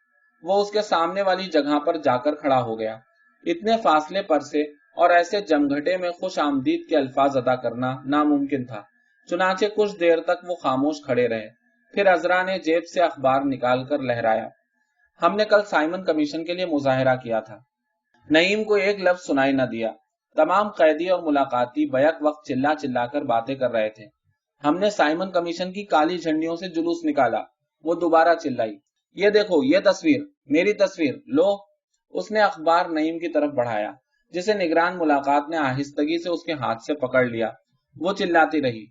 وہ اس کے سامنے والی جگہ پر جا کر کھڑا ہو گیا۔ اتنے فاصلے پر سے اور ایسے جمگھٹے میں خوش آمدید کے الفاظ ادا کرنا ناممکن تھا۔ چنانچہ کچھ دیر تک وہ خاموش کھڑے رہے۔ پھر عذرا نے جیب سے اخبار نکال کر لہرایا۔ ہم نے کل سائمن کمیشن کے لیے مظاہرہ کیا تھا۔ نعیم کو ایک لفظ سنائی نہ دیا۔ تمام قیدی اور ملاقاتی بیک وقت چلا چلا کر باتیں کر رہے تھے۔ ہم نے سائمن کمیشن کی کالی جھنڈیوں سے جلوس نکالا۔ وہ دوبارہ چلائی، یہ دیکھو، یہ تصویر، میری تصویر لو۔ اس نے اخبار نعیم کی طرف بڑھایا، جسے نگران ملاقات نے آہستگی سے اس کے ہاتھ سے پکڑ لیا۔ وہ چلاتی رہی،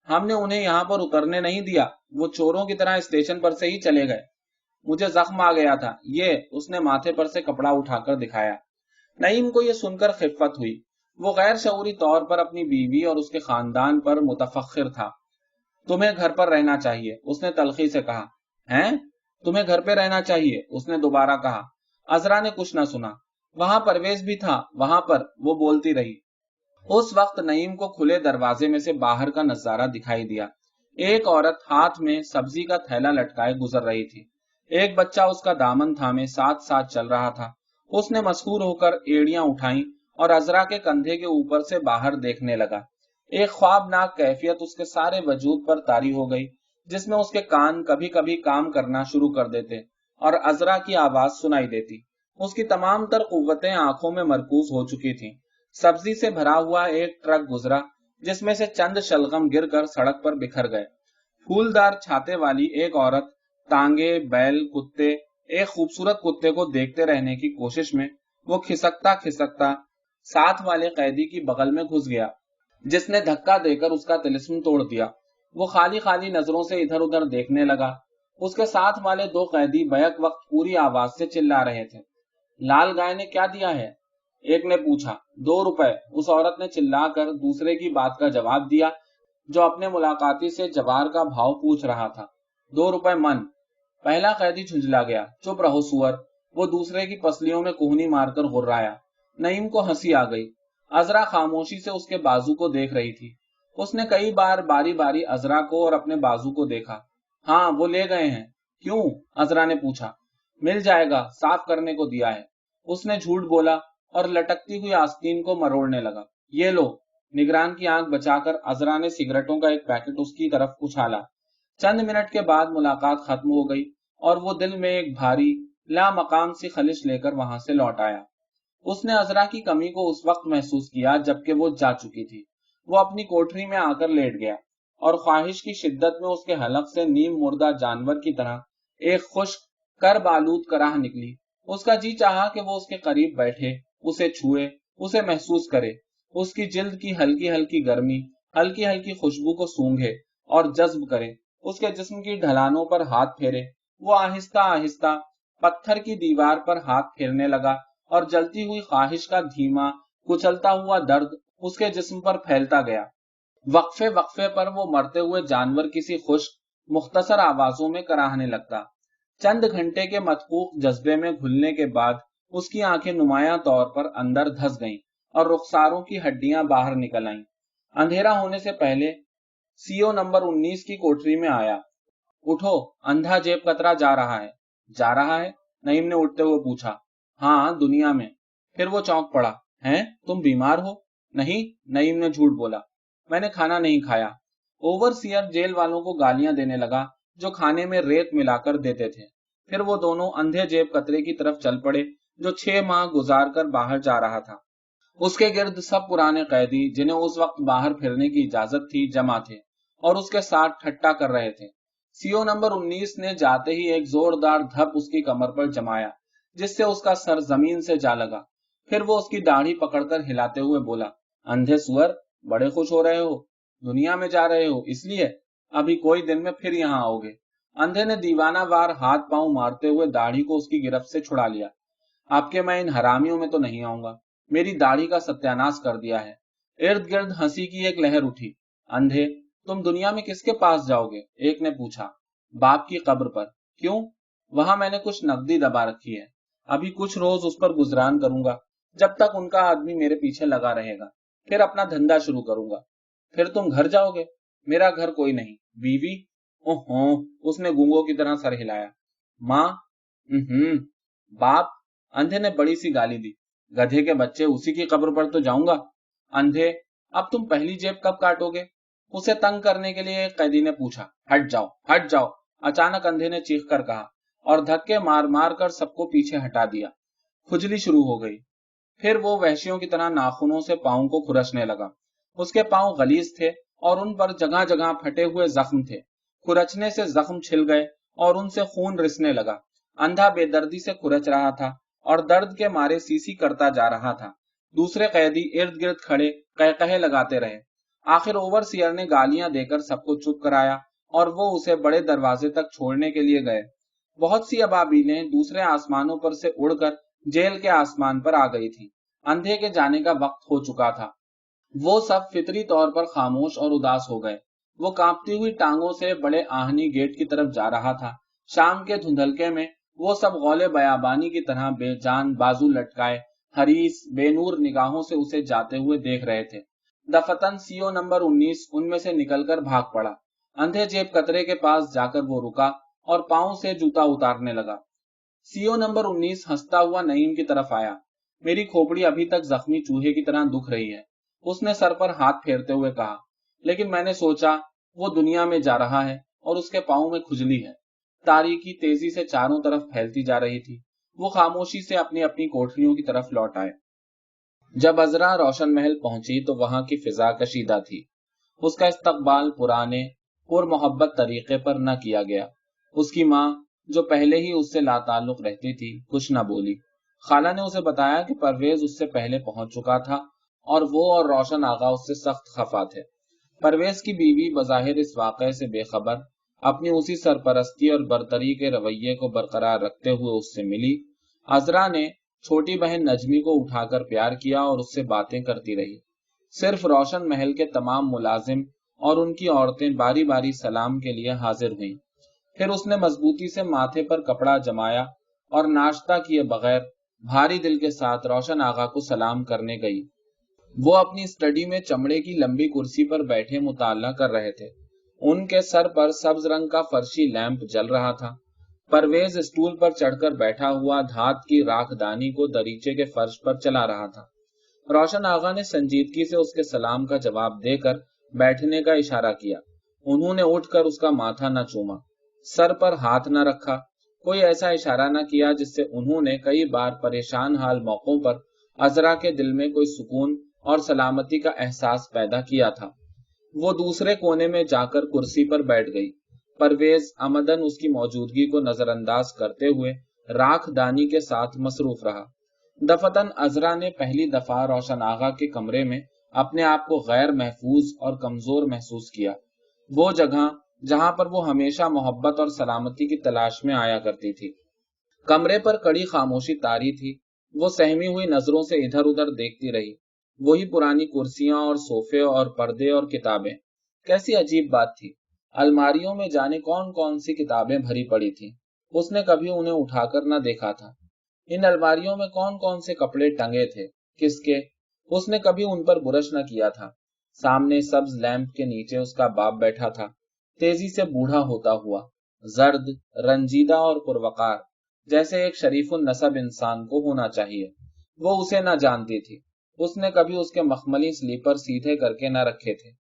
ہم نے انہیں یہاں پر اترنے نہیں دیا، وہ چوروں کی طرح اسٹیشن پر سے ہی چلے گئے۔ مجھے زخم آ گیا تھا، یہ اس نے ماتھے پر سے کپڑا اٹھا کر دکھایا۔ نعیم کو یہ سن کر خفت ہوئی۔ وہ غیر شعوری طور پر اپنی بیوی اور اس کے خاندان پر متفخر تھا۔ تمہیں گھر پر رہنا چاہیے، اس نے تلخی سے کہا۔ ہیں؟ تمہیں گھر پہ رہنا چاہیے، اس نے دوبارہ کہا۔ عذرا نے کچھ نہ سنا۔ وہاں پرویز بھی تھا، وہاں پر، وہ بولتی رہی۔ اس وقت نعیم کو کھلے دروازے میں سے باہر کا نظارہ دکھائی دیا۔ ایک عورت ہاتھ میں سبزی کا تھیلا لٹکائے گزر رہی تھی۔ ایک بچہ اس کا دامن تھامے ساتھ ساتھ چل رہا تھا۔ اس نے مسحور ہو کر ایڑیاں اٹھائیں اور عذرا کے کندھے کے اوپر سے باہر دیکھنے لگا۔ ایک خوابناک کیفیت اس کے سارے وجود پر طاری ہو گئی، جس میں اس کے کان کبھی کبھی کام کرنا شروع کر دیتے اور عذرا کی آواز سنائی دیتی۔ اس کی تمام تر قوتیں آنکھوں میں مرکوز ہو چکی تھیں۔ سبزی سے بھرا ہوا ایک ٹرک گزرا، جس میں سے چند شلغم گر کر سڑک پر بکھر گئے۔ پھولدار چھاتے والی ایک عورت ٹانگے، بیل، کتے، ایک خوبصورت کتے کو دیکھتے رہنے کی کوشش میں وہ کھسکتا کھسکتا ساتھ والے قیدی کی بغل میں گھس گیا، جس نے دھکا دے کر اس کا طلسم توڑ دیا۔ وہ خالی خالی نظروں سے ادھر ادھر دیکھنے لگا۔ اس کے ساتھ والے دو قیدی بیک وقت پوری آواز سے چلا رہے تھے۔ لال گائے نے کیا دیا ہے؟ ایک نے پوچھا۔ 2 روپے، اس عورت نے چلا کر دوسرے کی بات کا جواب دیا، جو اپنے ملاقاتی سے جوار کا بھاؤ پوچھ رہا تھا۔ 2 روپے من۔ پہلا قیدی جھنجلا گیا۔ چپ رہو سور، وہ دوسرے کی پسلیوں میں کوہنی مار کر غرایا۔ نعیم کو ہنسی آ گئی۔ عذرا خاموشی سے اس کے بازو کو دیکھ رہی تھی۔ اس نے کئی بار باری باری عذرا کو اور اپنے بازو کو دیکھا۔ ہاں، وہ لے گئے ہیں۔ کیوں؟ عذرا نے پوچھا۔ مل جائے گا، صاف کرنے کو دیا ہے۔ اس نے جھوٹ بولا اور لٹکتی ہوئی آستین کو مروڑنے لگا۔ یہ لو۔ نگران کی آنکھ بچا کر عذرا نے سگریٹوں کا ایک پیکٹ اس کی طرف اچھالا۔ چند منٹ کے بعد ملاقات ختم ہو گئی اور وہ دل میں ایک بھاری لا مقام سی خلش لے کر وہاں سے لوٹ آیا۔ اس نے عذرا کی کمی کو اس وقت محسوس کیا جبکہ وہ جا چکی تھی۔ وہ اپنی کوٹری میں آ کر لیٹ گیا اور خواہش کی شدت میں اس کے حلق سے نیم مردہ جانور کی طرح ایک خشک کرب آلود کراہ نکلی۔ اس کا جی چاہا کہ وہ اس کے قریب بیٹھے، اسے چھوئے، اسے محسوس کرے، اس کی جلد کی ہلکی ہلکی گرمی، ہلکی ہلکی خوشبو کو سونگھے اور جذب کرے، اس کے جسم کی ڈھلانوں پر ہاتھ پھیرے۔ وہ آہستہ آہستہ پتھر کی دیوار پر ہاتھ پھیرنے لگا اور جلتی ہوئی خواہش کا دھیما کچلتا ہوا درد اس کے جسم پر پھیلتا گیا۔ وقفے وقفے پر وہ مرتے ہوئے جانور کسی خشک مختصر آوازوں میں کراہنے لگتا۔ چند گھنٹے کے مدقوق جذبے میں گھلنے کے بعد اس کی آنکھیں نمایاں طور پر اندر دھس گئیں اور رخساروں کی ہڈیاں باہر نکل آئیں۔ اندھیرا ہونے سے پہلے CO نمبر 19 کی کوٹری میں آیا۔ اٹھو، اندھا جیب کترا جا رہا ہے۔ جا رہا ہے؟ نعیم نے اٹھتے ہوئے پوچھا۔ ہاں، دنیا میں۔ پھر وہ چونک پڑا۔ ہیں، تم بیمار ہو؟ نہیں، نعیم نے جھوٹ بولا، میں نے کھانا نہیں کھایا۔ اوور سیئر جیل والوں کو گالیاں دینے لگا جو کھانے میں ریت ملا کر دیتے تھے۔ پھر وہ دونوں اندھے جیب کترے کی طرف چل پڑے جو 6 ماہ گزار کر باہر جا رہا تھا۔ اس کے گرد سب پرانے قیدی جنہیں اس وقت باہر پھرنے کی اجازت تھی جمع تھے اور اس کے ساتھ ٹھٹا کر رہے تھے۔ CO نمبر 19 نے جاتے ہی ایک زوردار دھپ اس کی کمر پر جمایا جس سے اس کا سر زمین سے جا لگا۔ پھر وہ اس کی داڑھی پکڑ کر ہلاتے ہوئے بولا، اندھے سور، بڑے خوش ہو رہے ہو؟ دنیا میں جا رہے ہو اس لیے؟ ابھی کوئی دن میں پھر یہاں آؤ گے۔ اندھے نے دیوانہ وار ہاتھ پاؤں مارتے ہوئے داڑھی کو اس کی گرفت سے چھڑا لیا۔ آپ کے میں ان حرامیوں میں تو نہیں آؤں گا، میری داڑھی کا ستیاناش کر دیا ہے۔ ارد گرد ہنسی کی ایک لہر اٹھی۔ اندھے، تم دنیا میں کس کے پاس جاؤ گے؟ ایک نے پوچھا۔ باپ کی قبر پر۔ کیوں؟ وہاں میں نے کچھ نقدی دبا رکھی ہے، ابھی کچھ روز اس پر گزران کروں گا۔ जब तक उनका आदमी मेरे पीछे लगा रहेगा, फिर अपना धंधा शुरू करूंगा। फिर तुम घर जाओगे? मेरा घर कोई नहीं। बीवी? ओहो, उसने गूंगों की तरह सर हिलाया। माँ? बाप? अंधे ने बड़ी सी गाली दी। गधे के बच्चे, उसी की कब्र पर तो जाऊंगा। अंधे, अब तुम पहली जेब कब काटोगे? उसे तंग करने के लिए एक कैदी ने पूछा। हट जाओ, हट जाओ, अचानक अंधे ने चीख कर कहा, और धक्के मार मार कर सबको पीछे हटा दिया। खुजली शुरू हो गई। फिर वो वहशियों की तरह नाखूनों से पांव को खुरचने लगा। उसके पांव गलीज थे और उन पर जगह जगह फटे हुए जख्म थे। खुरचने से जख्म छिल गए और उनसे खून रिसने लगा। अंधा बेदर्दी से खुरच रहा था और दर्द के मारे सीसी करता जा रहा था। दूसरे कैदी इर्द गिर्द खड़े कह लगाते रहे। आखिर ओवरसियर ने गालियां देकर सबको चुप कराया और वो उसे बड़े दरवाजे तक छोड़ने के लिए गए। बहुत सी अबाबीलें दूसरे आसमानों पर से उड़कर जेल के आसमान पर आ गई थी। अंधे के जाने का वक्त हो चुका था। वो सब फितरी तौर पर खामोश और उदास हो गए। वो कांपती हुई टांगों से बड़े आहनी गेट की तरफ जा रहा था। शाम के धुंधलके में वो सब गौले बयाबानी की तरह बेजान बाजू लटकाए हरीस बेनूर निगाहों से उसे जाते हुए देख रहे थे। दफतन सीओ नंबर 19 उनमें से निकलकर भाग पड़ा। अंधे जेब कतरे के पास जाकर वो रुका और पांव से जूता उतारने लगा। सीओ नंबर 19 हंसता हुआ नईम की तरफ आया। मेरी खोपड़ी अभी तक जख्मी चूहे की तरह दुख रही है, उसने सर पर हाथ फेरते हुए कहा। लेकिन मैंने सोचा वो दुनिया में जा रहा है और उसके पांव में खुजली है। तारीकी तेजी से चारों तरफ फैलती जा रही थी। वो खामोशी से अपनी अपनी कोठरियों की तरफ लौट आए। जब अजरा रोशन महल पहुंची तो वहां की फिजा कशीदा थी। उसका इस्तकबाल पुराने पुरमोहब्बत तरीके पर न किया गया। उसकी माँ, जो पहले ही उससे लाताल्लुक रहती थी, कुछ न बोली। खाला ने उसे बताया कि परवेज उससे पहले पहुंच चुका था और वो और रोशन आगा उससे सख्त खफा थे। परवेज की बीवी बजाहिर इस वाकये से बेखबर अपनी उसी सरपरस्ती और बरतरी के रवैये को बरकरार रखते हुए उससे मिली। अजरा ने छोटी बहन नजमी को उठाकर प्यार किया और उससे बातें करती रही। सिर्फ रोशन महल के तमाम मुलाजिम और उनकी औरतें बारी बारी सलाम के लिए हाजिर हुईं। फिर उसने मजबूती से माथे पर कपड़ा जमाया और नाश्ता किए बगैर भारी दिल के साथ रोशन आगा को सलाम करने गई। वो अपनी स्टडी में चमड़े की लंबी कुर्सी पर बैठे मुताला कर रहे थे। उनके सर पर सब्ज रंग का फर्शी लैंप जल रहा था। परवेज स्टूल पर चढ़कर बैठा हुआ धात की राखदानी को दरीचे के फर्श पर चला रहा था। रोशन आगा ने संजीदगी से उसके सलाम का जवाब देकर बैठने का इशारा किया। उन्होंने उठकर उसका माथा न चूमा, सर पर हाथ न रखा, कोई ऐसा इशारा न किया जिससे उन्होंने कई बार परेशान हाल मौकों पर अजरा के दिल में कोई सुकून और सलामती का एहसास पैदा किया था। वो दूसरे कोने में जाकर कुर्सी पर बैठ गई। परवेज अमदन उसकी मौजूदगी को नजरअंदाज करते हुए राखदानी के साथ मसरूफ रहा। दफतन अजरा ने पहली दफा रोशन आगा के कमरे में अपने आप को गैर महफूज और कमजोर महसूस किया। वो जगह जहां पर वो हमेशा मोहब्बत और सलामती की तलाश में आया करती थी। कमरे पर कड़ी खामोशी तारी थी। वो सहमी हुई नजरों से इधर उधर देखती रही। वही पुरानी कुर्सियां और सोफे और पर्दे और किताबें। कैसी अजीब बात थी, अलमारियों में जाने कौन कौन सी किताबें भरी पड़ी थी। उसने कभी उन्हें उठाकर न देखा था। इन अलमारियों में कौन कौन से कपड़े टंगे थे, किसके, उसने कभी उन पर बुरश न किया था। सामने सब्ज लैंप के नीचे उसका बाप बैठा था, तेजी से बूढ़ा होता हुआ, जर्द, रंजीदा और पुरवकार, जैसे एक शरीफुन नसब इंसान को होना चाहिए। वो उसे न जानती थी। उसने कभी उसके मखमली स्लीपर सीधे करके न रखे थे।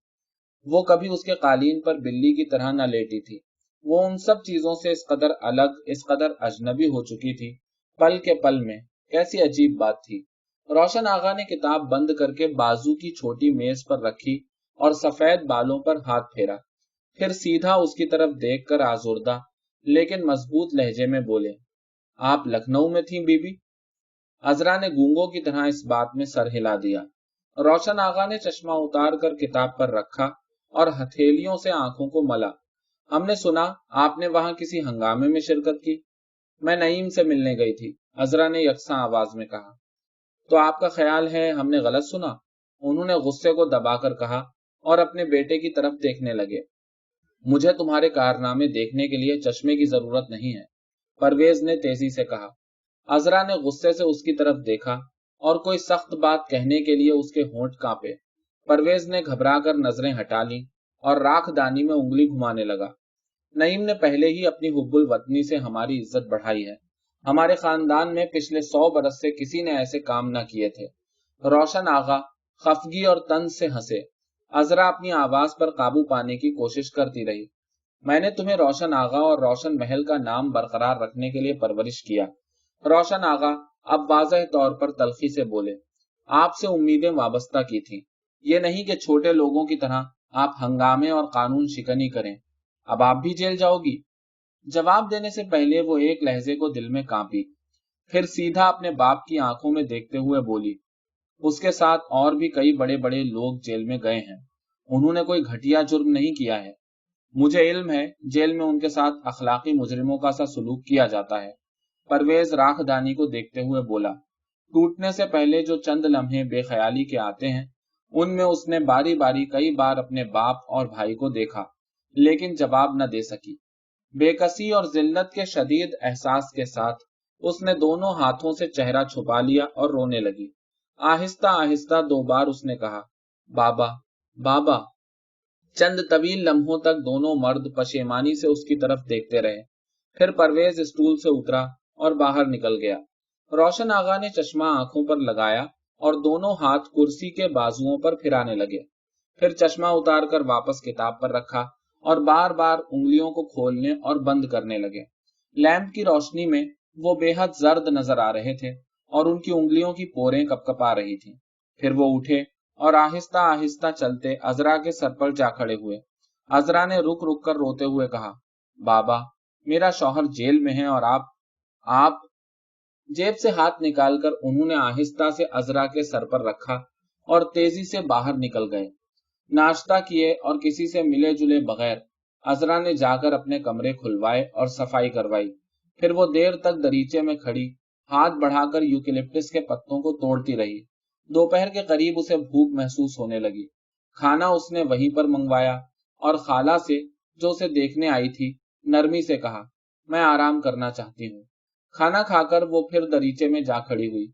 वो कभी उसके कालीन पर बिल्ली की तरह न लेटी थी। वो उन सब चीजों से इस कदर अलग, इस कदर अजनबी हो चुकी थी, पल के पल में। कैसी अजीब बात थी। रोशन आगा ने किताब बंद करके बाजू की छोटी मेज पर रखी और सफेद बालों पर हाथ फेरा। फिर सीधा उसकी तरफ देखकर आजुर्दा लेकिन मजबूत लहजे में बोले, आप लखनऊ में थी बीबी? अजरा ने गूंगों की तरह इस बात में सर हिला दिया। रोशन आगा ने चश्मा उतार कर किताब पर रखा और हथेलियों से आंखों को मला। हमने सुना आपने वहां किसी हंगामे में शिरकत की। मैं नईम से मिलने गई थी, अजरा ने यकसा आवाज में कहा। तो आपका ख्याल है हमने गलत सुना? उन्होंने गुस्से को दबाकर कहा और अपने बेटे की तरफ देखने लगे। मुझे तुम्हारे कारनामे देखने के लिए चश्मे की जरूरत नहीं है, परवेज ने तेजी से कहा। अजरा ने गुस्से से उसकी तरफ देखा और कोई सख्त बात कहने के लिए उसके होंठ कांपे। परवेज ने घबरा कर नजरें हटा ली और राखदानी में उंगली घुमाने लगा। नईम ने पहले ही अपनी हुब्बुल वतनी से हमारी इज्जत बढ़ाई है। हमारे खानदान में पिछले 100 बरस से किसी ने ऐसे काम न किए थे। रोशन आगा खफगी और तंज से हंसे। अजरा अपनी आवाज पर काबू पाने की कोशिश करती रही। मैंने तुम्हें रोशन आगा और रोशन महल का नाम बरकरार रखने के लिए परवरिश किया। रोशन आगा अब वाज़ेह तौर पर तल्खी से बोले, आपसे उम्मीदें वाबस्ता की थी, ये नहीं कि छोटे लोगों की तरह आप हंगामे और कानून शिकनी करें। अब आप भी जेल जाओगी? जवाब देने से पहले वो एक लहजे को दिल में कांपी, फिर सीधा अपने बाप की आंखों में देखते हुए बोली, उसके साथ और भी कई बड़े बड़े लोग जेल में गए हैं, उन्होंने कोई घटिया जुर्म नहीं किया है। मुझे इल्म है जेल में उनके साथ अखलाकी मुजरिमों का सा सलूक किया जाता है। परवेज राखदानी को देखते हुए बोला। टूटने से पहले जो चंद लम्हे बेख्याली के आते हैं, उनमें उसने बारी बारी कई बार अपने बाप और भाई को देखा, लेकिन जवाब न दे सकी। बेकसी और जिल्लत के शदीद एहसास के साथ उसने दोनों हाथों से चेहरा छुपा लिया और रोने लगी। आहिस्ता आहिस्ता 2 बार उसने कहा, बाबा बाबा। चंद तवील लम्हों तक दोनों मर्द पशेमानी से उसकी तरफ देखते रहे। फिर परवेज स्टूल से उतरा और बाहर निकल गया। रोशन आगा ने चश्मा आंखों पर लगाया और दोनों हाथ कुर्सी के बाजुओं पर फिराने लगे। फिर चश्मा उतार कर वापस किताब पर रखा और बार बार उंगलियों को खोलने और बंद करने लगे। लैंप की रोशनी में वो बेहद जर्द नजर आ रहे थे और उनकी उंगलियों की पोरें कपकपा रही थीं। फिर वो उठे और आहिस्ता आहिस्ता चलते अजरा के सर पर जा खड़े हुए। अजरा ने रुक रुक कर रोते हुए कहा, बाबा, मेरा शौहर जेल में है और आप जेब से हाथ निकालकर उन्होंने आहिस्ता से अजरा के सर पर रखा और तेजी से बाहर निकल गए। नाश्ता किए और किसी से मिले जुले बगैर अजरा ने जाकर अपने कमरे खुलवाए और सफाई करवाई। फिर वो देर तक दरीचे में खड़ी हाथ बढ़ाकर यूकेलिप्टस के पत्तों को तोड़ती रही। दोपहर के करीब उसे भूख महसूस होने लगी। खाना उसने वहीं पर मंगवाया और खाला से, जो उसे देखने आई थी, नरमी से कहा, मैं आराम करना चाहती हूँ। खाना खाकर वो फिर दरीचे में जा खड़ी हुई।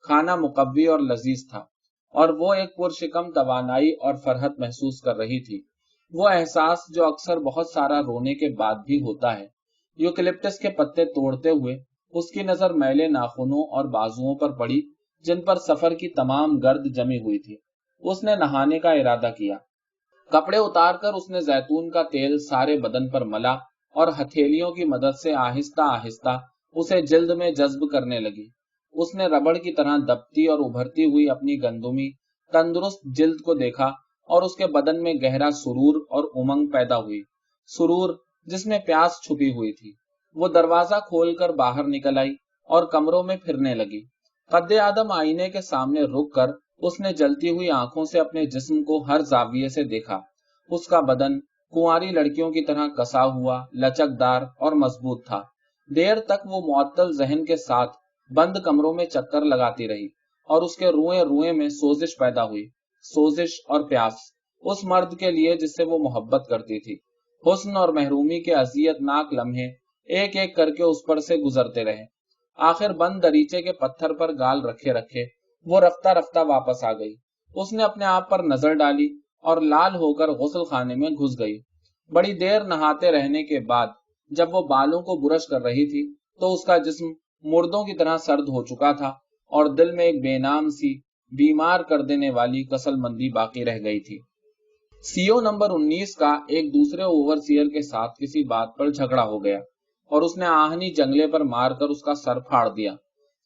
खाना मुकव्वी और लजीज था और वो एक पुरशिकम तवानाई और फरहत महसूस कर रही थी। वो एहसास जो अक्सर बहुत सारा रोने के बाद भी होता है। यूकेलिप्टस के पत्ते तोड़ते हुए उसकी नजर मैले नाखूनों और बाजुओं पर पड़ी, जिन पर सफर की तमाम गर्द जमी हुई थी। उसने नहाने का इरादा किया। कपड़े उतारकर उसने जैतून का तेल सारे बदन पर मला और हथेलियों की मदद से आहिस्ता आहिस्ता उसे जिल्द में जज्ब करने लगी। उसने रबड़ की तरह दबती और उभरती हुई अपनी गंदुमी तंदुरुस्त जिल्द को देखा और उसके बदन में गहरा सुरूर और उमंग पैदा हुई, सुरूर जिसमें प्यास छुपी हुई थी। वो दरवाजा खोलकर बाहर निकल आई और कमरों में फिरने लगी। कद्दे आदम आईने के सामने रुक कर उसने जलती हुई आंखों से अपने जिस्म को हर जाविये से देखा। उसका बदन कुंवारी लड़कियों की तरह कसा हुआ, लचकदार और मजबूत था। देर तक वो मुअत्तल जहन के साथ बंद कमरों में चक्कर लगाती रही और उसके रुए रुए में सोजिश पैदा हुई, सोजिश और प्यास उस मर्द के लिए जिससे वो मोहब्बत करती थी। हुस्न और महरूमी के अजियतनाक लम्हे एक एक करके उस पर से गुजरते रहे। आखिर बंद दरीचे के पत्थर पर गाल रखे रखे वो रफ्ता रफ्ता वापस आ गई। उसने अपने आप पर नजर डाली और लाल होकर गुस्ल खाने में घुस गई। बड़ी देर नहाते रहने के बाद जब वो बालों को बुरश कर रही थी तो उसका जिस्म मुर्दों की तरह सर्द हो चुका था और दिल में एक बेनाम सी बीमार कर देने वाली कसलमंदी बाकी रह गई थी। सीओ नंबर 19 का एक दूसरे ओवरसियर के साथ किसी बात पर झगड़ा हो गया और उसने आहनी जंगले पर मारकर उसका सर फाड़ दिया।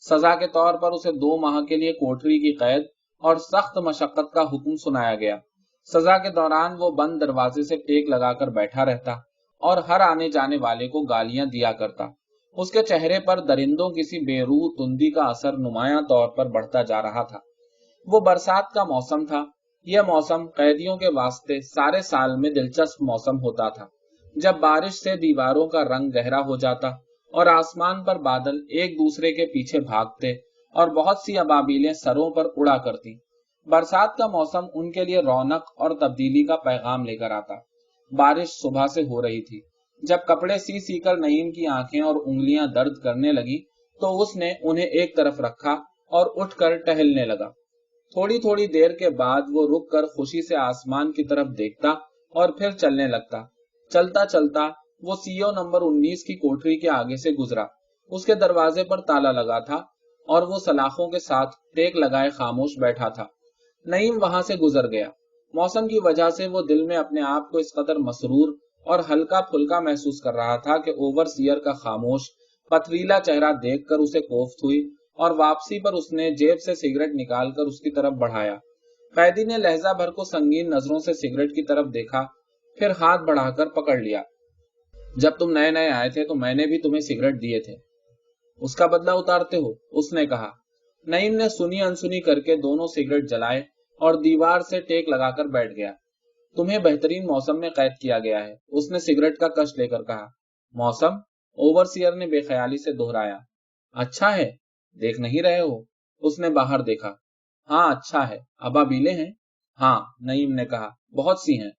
सजा के तौर पर उसे 2 माह के लिए कोठरी की कैद और सख्त मशक्कत का हुक्म सुनाया गया। सजा के दौरान वो बंद दरवाजे से टेक लगाकर बैठा रहता और हर आने जाने वाले को गालियां दिया करता। उसके चेहरे पर दरिंदों किसी बेरूह तुंदी का असर नुमायां तौर पर बढ़ता जा रहा था। वो बरसात का मौसम था। यह मौसम कैदियों के वास्ते सारे साल में दिलचस्प मौसम होता था, जब बारिश से दीवारों का रंग गहरा हो जाता और आसमान पर बादल एक दूसरे के पीछे भागते और बहुत सी अबाबीलें सरों पर उड़ा करती। बरसात का मौसम उनके लिए रौनक और तब्दीली का पैगाम लेकर आता। बारिश सुबह से हो रही थी। जब कपड़े सी कर नईम की आंखें और उंगलियां दर्द करने लगी तो उसने उन्हें एक तरफ रखा اور اٹھ کر ٹہلنے لگا۔ تھوڑی تھوڑی دیر کے بعد وہ رک کر خوشی سے آسمان کی طرف دیکھتا اور پھر چلنے لگتا۔ چلتا چلتا وہ CO نمبر 19 کی کوٹری کے آگے سے گزرا۔ اس کے دروازے پر تالا لگا تھا اور وہ سلاخوں کے ساتھ ٹیک لگائے خاموش بیٹھا تھا۔ نعیم وہاں سے گزر گیا۔ موسم کی وجہ سے وہ دل میں اپنے آپ کو اس قدر مسرور اور ہلکا پھلکا محسوس کر رہا تھا کہ اوور سیئر کا خاموش پتھریلا چہرہ دیکھ کر اسے کوفت ہوئی اور واپسی پر اس نے جیب سے سگریٹ نکال کر اس کی طرف بڑھایا۔ قیدی نے لہجہ بھر کو سنگین نظروں سے سگریٹ کی طرف دیکھا، پھر ہاتھ بڑھا کر پکڑ لیا۔ جب تم نئے نئے آئے تھے تو میں نے بھی تمہیں سگریٹ دیے تھے، اس کا بدلہ اتارتے ہو، اس نے کہا۔ نعیم نے سنی انسنی کر کے دونوں سگریٹ جلائے اور دیوار سے ٹیک لگا کر بیٹھ گیا۔ تمہیں بہترین موسم میں قید کیا گیا ہے، اس نے سگریٹ کا کش لے کر کہا۔ موسم؟ اوور سیئر نے بے خیالی سے دہرایا۔ اچھا ہے، دیکھ نہیں رہے ہو؟ اس نے باہر دیکھا۔ ہاں اچھا ہے، ابابیلیں ہیں؟ ہاں، نعیم نے کہا، بہت سی ہیں۔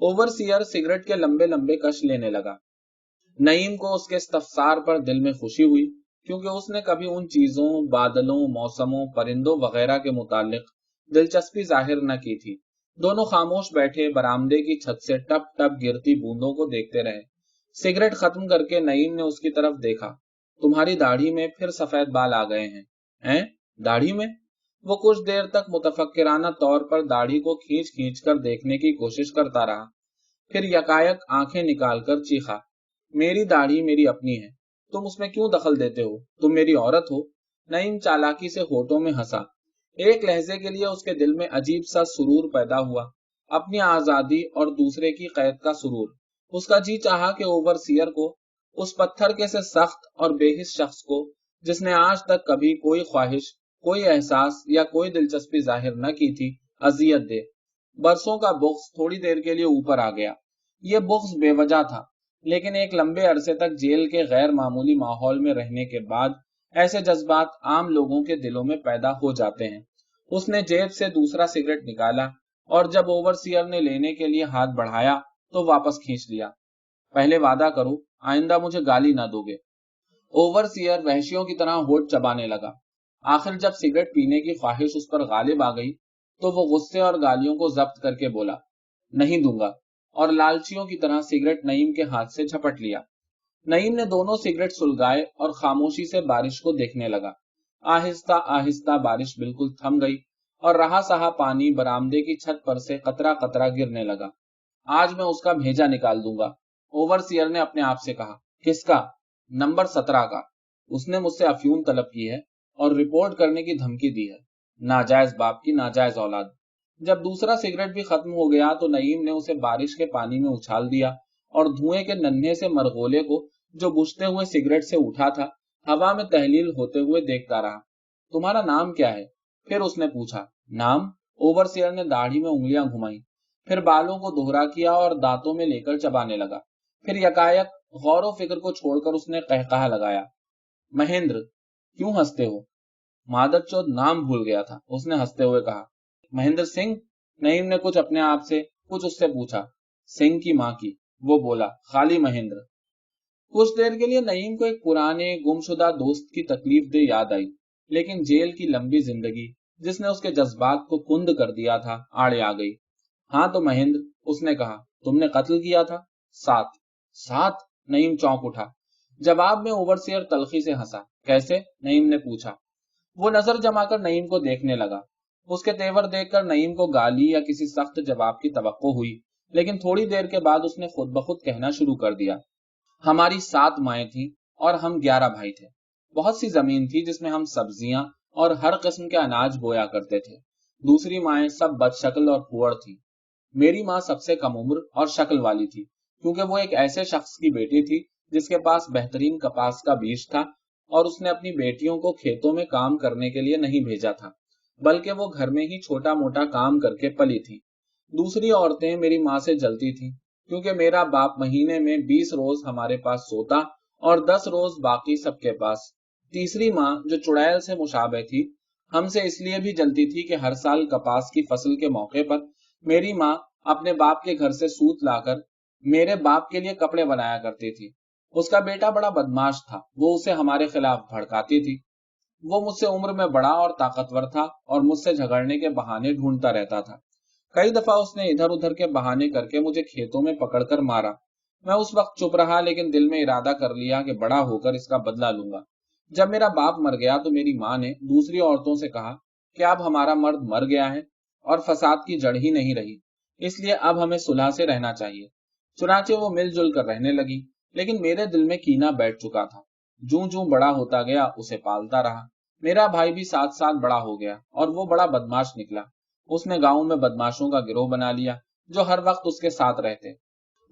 اوور سیئر سگریٹ کے لمبے لمبے کش لینے لگا۔ نعیم کو اس کے استفسار پر دل میں خوشی ہوئی، کیونکہ اس نے کبھی ان چیزوں، بادلوں، موسموں، پرندوں وغیرہ کے متعلق دلچسپی ظاہر نہ کی تھی۔ دونوں خاموش بیٹھے برآمدے کی چھت سے ٹپ ٹپ گرتی بوندوں کو دیکھتے رہے۔ سگریٹ ختم کر کے نعیم نے اس کی طرف دیکھا۔ تمہاری داڑھی میں پھر سفید بال آ گئے ہیں؟ داڑھی میں؟ وہ کچھ دیر تک متفکرانہ طور پر داڑھی کو کھینچ کھینچ کر دیکھنے کی کوشش کرتا رہا، پھر یکایک آنکھیں نکال کر چیخا، میری داڑھی میری اپنی ہے، تم اس میں کیوں دخل دیتے ہو؟ تم میری عورت ہو؟ نعیم چالاکی سے ہونٹوں میں ہنسا۔ ایک لہجے کے لیے اس کے دل میں عجیب سا سرور پیدا ہوا، اپنی آزادی اور دوسرے کی قید کا سرور۔ اس کا جی چاہا کہ اوور سیئر کو، اس پتھر کے سے سخت اور بے حس شخص کو، جس نے آج تک کبھی کوئی خواہش، کوئی احساس یا کوئی دلچسپی ظاہر نہ کی تھی، اذیت دے۔ برسوں کا بغض تھوڑی دیر کے لیے اوپر آ گیا۔ یہ بغض بے وجہ تھا، لیکن ایک لمبے عرصے تک جیل کے غیر معمولی ماحول میں رہنے کے بعد ایسے جذبات عام لوگوں کے دلوں میں پیدا ہو جاتے ہیں۔ اس نے جیب سے دوسرا سگریٹ نکالا اور جب اوور سیئر نے لینے کے لیے ہاتھ بڑھایا تو واپس کھینچ لیا۔ پہلے وعدہ کرو آئندہ مجھے گالی نہ دو گے۔ اوور سیئر وحشیوں کی طرح ہونٹ چبانے لگا۔ آخر جب سگریٹ پینے کی خواہش اس پر غالب آ گئی تو وہ غصے اور گالیوں کو ضبط کر کے بولا، نہیں دوں گا، اور لالچیوں کی طرح سگریٹ نعیم کے ہاتھ سے جھپٹ لیا۔ نعیم نے دونوں سگریٹ سلگائے اور خاموشی سے بارش کو دیکھنے لگا۔ آہستہ آہستہ بارش بالکل تھم گئی اور رہا سہا پانی برآمدے کی چھت پر سے قطرہ قطرہ گرنے لگا۔ آج میں اس کا بھیجا نکال دوں گا، اوور سیئر نے اپنے آپ سے کہا۔ کس کا؟ نمبر 17 کا۔ اس نے مجھ سے افیون طلب کی ہے اور رپورٹ کرنے کی دھمکی دی ہے۔ ناجائز باپ کی ناجائز اولاد۔ جب دوسرا سگریٹ بھی ختم ہو گیا تو نعیم نے اسے بارش کے پانی میں اچھال دیا اور دھوئیں کے ننھے سے مرغولے کو جو بجھتے ہوئے سگریٹ سے اٹھا تھا ہوا میں تحلیل ہوتے ہوئے دیکھتا رہا۔ تمہارا نام کیا ہے؟ پھر اس نے پوچھا۔ نام؟ اوور سیئر نے داڑھی میں انگلیاں گھمائیں، پھر بالوں کو دوہرا کیا اور دانتوں میں لے کر چبانے لگا۔ پھر یکایک غور و فکر کو چھوڑ کر اس نے قہقہا لگایا، مہندر۔ کیوں ہنستے ہو؟ مادر چوت نام بھول گیا تھا، اس نے ہنستے ہوئے کہا۔ مہندر سنگھ؟ نعیم نے کچھ اپنے آپ سے کچھ اس سے پوچھا۔ سنگھ کی ماں کی، وہ بولا، خالی مہندر۔ کچھ دیر کے لیے نعیم کو ایک پرانے گمشدہ دوست کی تکلیف دہ یاد آئی، لیکن جیل کی لمبی زندگی جس نے اس کے جذبات کو کند کر دیا تھا آڑے آ گئی۔ ہاں تو مہندر، اس نے کہا، تم نے قتل کیا تھا؟ 7۔ 7؟ نعیم چونک اٹھا۔ جواب میں اوور سیئر تلخی سے ہنسا۔ کیسے؟ نعیم نے پوچھا۔ وہ نظر جما کر نعیم کو دیکھنے لگا۔ اس کے تیور دیکھ کر نعیم کو گالی یا کسی سخت جواب کی توقع ہوئی، لیکن تھوڑی دیر کے بعد اس نے خود بخود کہنا شروع کر دیا، ہماری 7 مائیں تھیں اور ہم 11 بھائی تھے۔ بہت سی زمین تھی جس میں ہم سبزیاں اور ہر قسم کے اناج بویا کرتے تھے۔ دوسری مائیں سب بد شکل اور پھوڑ تھیں۔ میری ماں سب سے کم عمر اور شکل والی تھی، کیونکہ وہ ایک ایسے شخص کی بیٹی تھی جس کے پاس بہترین کپاس کا بیج تھا اور اس نے اپنی بیٹیوں کو کھیتوں میں کام کرنے کے لیے نہیں بھیجا تھا، بلکہ وہ گھر میں ہی چھوٹا موٹا کام کر کے پلی تھی۔ دوسری عورتیں میری ماں سے جلتی تھیں، کیونکہ میرا باپ مہینے میں 20 روز ہمارے پاس سوتا اور 10 روز باقی سب کے پاس۔ تیسری ماں جو چڑیل سے مشابہ تھی، ہم سے اس لیے بھی جلتی تھی کہ ہر سال کپاس کی فصل کے موقع پر میری ماں اپنے باپ کے گھر سے سوت لا کر میرے باپ کے لیے کپڑے بنایا کرتی تھی۔ اس کا بیٹا بڑا بدماش تھا، وہ اسے ہمارے خلاف بھڑکاتی تھی۔ वो मुझसे उम्र में बड़ा और ताकतवर था और मुझसे झगड़ने के बहाने ढूंढता रहता था। कई दफा उसने इधर उधर के बहाने करके मुझे खेतों में पकड़कर मारा। मैं उस वक्त चुप रहा, लेकिन दिल में इरादा कर लिया कि बड़ा होकर इसका बदला लूंगा। जब मेरा बाप मर गया तो मेरी माँ ने दूसरी औरतों से कहा कि अब हमारा मर्द मर गया है और फसाद की जड़ ही नहीं रही, इसलिए अब हमें सुलह से रहना चाहिए। चुनाचे वो मिलजुल कर रहने लगी, लेकिन मेरे दिल में कीना बैठ चुका था। जूं जूं बड़ा होता गया उसे पालता रहा। मेरा भाई भी साथ साथ बड़ा हो गया और वो बड़ा बदमाश निकला। उसने गांव में बदमाशों का गिरोह बना लिया जो हर वक्त उसके साथ रहते।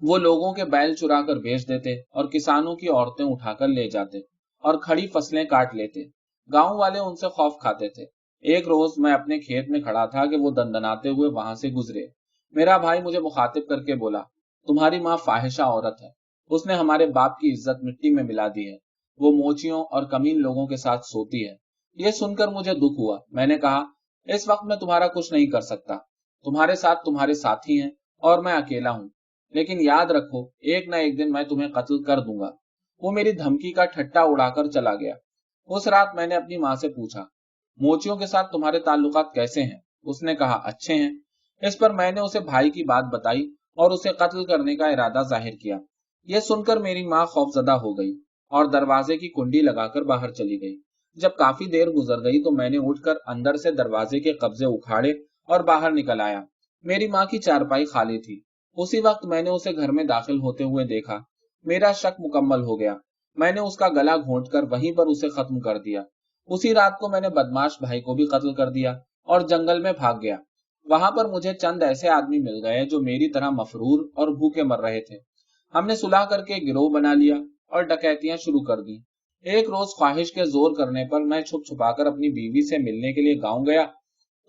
वो लोगों के बैल चुरा कर बेच देते और किसानों की औरतें उठाकर ले जाते और खड़ी फसलें काट लेते। गांव वाले उनसे खौफ खाते थे। एक रोज मैं अपने खेत में खड़ा था कि वो दंदनाते हुए वहां से गुजरे। मेरा भाई मुझे मुखातिब करके बोला, तुम्हारी माँ फाहिशा औरत है। उसने हमारे बाप की इज्जत मिट्टी में मिला दी है। वो मोचियों और कमीन लोगों के साथ सोती है। ये सुनकर मुझे दुख हुआ। मैंने कहा, इस वक्त मैं तुम्हारा कुछ नहीं कर सकता। तुम्हारे साथ तुम्हारे साथी हैं और मैं अकेला हूँ। लेकिन याद रखो, एक न एक दिन मैं तुम्हें कत्ल कर दूंगा। वो मेरी धमकी का ठट्टा उड़ाकर चला गया। उस रात मैंने अपनी माँ से पूछा, मोचियों के साथ तुम्हारे ताल्लुकात कैसे हैं? उसने कहा, अच्छे हैं। इस पर मैंने उसे भाई की बात बताई और उसे कत्ल करने का इरादा जाहिर किया। यह सुनकर मेरी माँ खौफजदा हो गई और दरवाजे की कुंडी लगाकर बाहर चली गई। जब काफी देर गुजर गई तो मैंने उठकर अंदर से दरवाजे के कब्जे उखाड़े और बाहर निकल आया। मेरी माँ की चारपाई खाली थी। उसी वक्त मैंने उसे घर में दाखिल होते हुए देखा। मेरा शक मुकम्मल हो गया। मैंने उसका गला घोंटकर वहीं पर उसे खत्म कर दिया। उसी रात को मैंने बदमाश भाई को भी कत्ल कर दिया और जंगल में भाग गया। वहां पर मुझे चंद ऐसे आदमी मिल गए जो मेरी तरह मफरूर और भूखे मर रहे थे। हमने सुलह करके गिरोह बना लिया और डकैतियां शुरू कर दी। एक रोज ख्वाहिश के जोर करने पर मैं छुप छुपाकर अपनी बीवी से मिलने के लिए गांव गया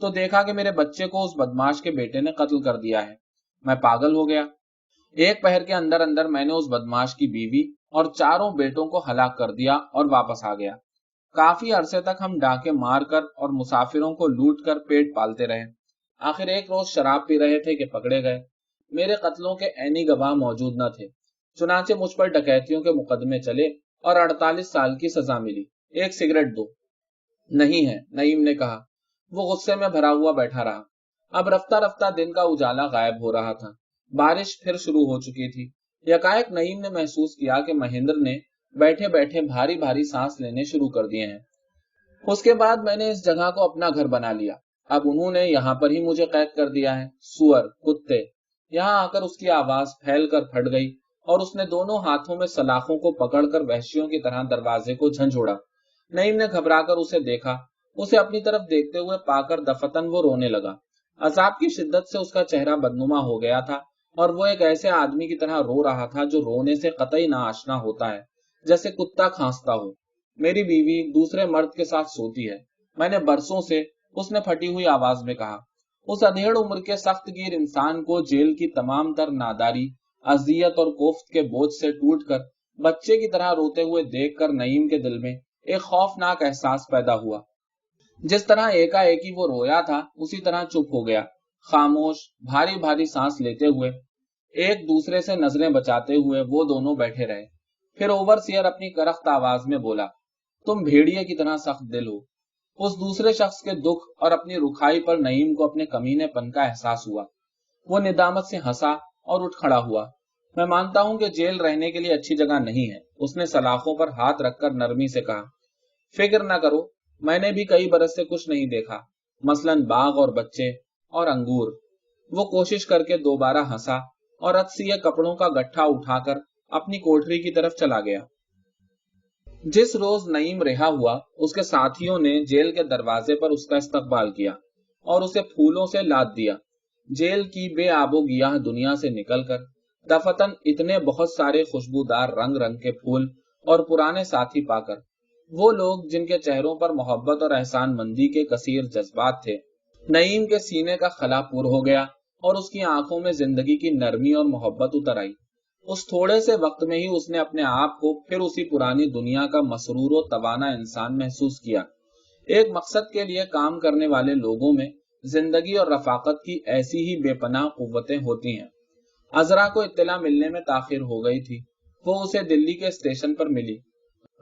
तो देखा कि मेरे बच्चे को उस बदमाश के बेटे ने कत्ल कर दिया है। मैं पागल हो गया। एक पहर के अंदर अंदर मैंने उस बदमाश की बीवी और चारों बेटों को हलाक कर दिया और वापस आ गया। काफी अरसे तक हम डाके मारकर और मुसाफिरों को लूट कर पेट पालते रहे। आखिर एक रोज शराब पी रहे थे कि पकड़े गए। मेरे कत्लों के ऐनी गवाह मौजूद न थे। चुनाचे मुझ पर डकैतियों के मुकदमे चले और 48 साल की सजा मिली। एक सिगरेट दो। नहीं है, नईम ने कहा। वो गुस्से में भरा हुआ बैठा रहा। अब रफ्ता रफ्ता दिन का उजाला गायब हो रहा था। बारिश फिर शुरू हो चुकी थी। यकाएक नईम ने महसूस किया कि महेंद्र ने बैठे बैठे भारी भारी सांस लेने शुरू कर दिए हैं। उसके बाद मैंने इस जगह को अपना घर बना लिया। अब उन्होंने यहाँ पर ही मुझे कैद कर दिया है। सुअर, कुत्ते। यहाँ आकर उसकी आवाज फैल कर फट गई और उसने दोनों हाथों में सलाखों को पकड़कर वहशियों की तरह दरवाजे को झंझोड़ा। नईम ने घबराकर उसे देखा। उसे अपनी तरफ देखते हुए पाकर दफतन वो रोने लगा। अजाब की शिद्दत से उसका चेहरा बदनुमा हो गया था और वो एक ऐसे आदमी की तरह रो रहा था जो रोने से कतई ना आशना होता है, जैसे कुत्ता खांसता हो। मेरी बीवी दूसरे मर्द के साथ सोती है। मैंने बरसों से, उसने फटी हुई आवाज में कहा। उस अधेड़ उम्र के सख्तगीर इंसान को जेल की तमाम तर नादारी, अजियत और कोफ्त के बोझ से टूटकर बच्चे की तरह रोते हुए देखकर नईम के दिल में एक खौफनाक एहसास पैदा हुआ। जिस तरह एकाएकी वो रोया था उसी तरह चुप हो गया। खामोश, भारी भारी सांस लेते हुए, एक दूसरे से नजरें बचाते हुए वो दोनों बैठे रहे। फिर ओवरसियर अपनी करख्त आवाज में बोला, तुम भेड़िए की तरह सख्त दिल हो। उस दूसरे शख्स के दुख और अपनी रुखाई पर नईम को अपने कमीनेपन का एहसास हुआ। वो निदामत से हंसा और उठ खड़ा हुआ। मैं मानता हूं कि जेल रहने के लिए अच्छी जगह नहीं है। उसने सलाखों पर हाथ रखकर नरमी से कहा, फिक्र न करो, मैंने भी कई बरस से कुछ नहीं देखा, मसलन बाग और बच्चे और अंगूर। वो कोशिश करके दोबारा हंसा और अतसीय कपड़ों का गट्ठा उठाकर अपनी कोठरी की तरफ चला गया। जिस रोज नईम रिहा हुआ, उसके साथियों ने जेल के दरवाजे पर उसका इस्तकबाल किया और उसे फूलों से लाद दिया। जेल की बेआबो गियाह दुनिया से निकलकर दफतन इतने बहुत सारे खुशबूदार रंग रंग के फूल और पुराने साथी पाकर, वो लोग जिनके चेहरों पर मोहब्बत और एहसान मंदी के कसीर जज्बात थे, नईम के सीने का खला पुर हो गया और उसकी आंखों में जिंदगी की नरमी और मोहब्बत उतर आई। उस थोड़े से वक्त में ही उसने अपने आप को फिर उसी पुरानी दुनिया का मसरूर और तवाना इंसान महसूस किया। एक मकसद के लिए काम करने वाले लोगों में जिंदगी और रफाकत की ऐसी ही बेपनाह कुव्वतें होती हैं। अजरा को इत्तला मिलने में ताखिर हो गई थी। वो उसे दिल्ली के स्टेशन पर मिली।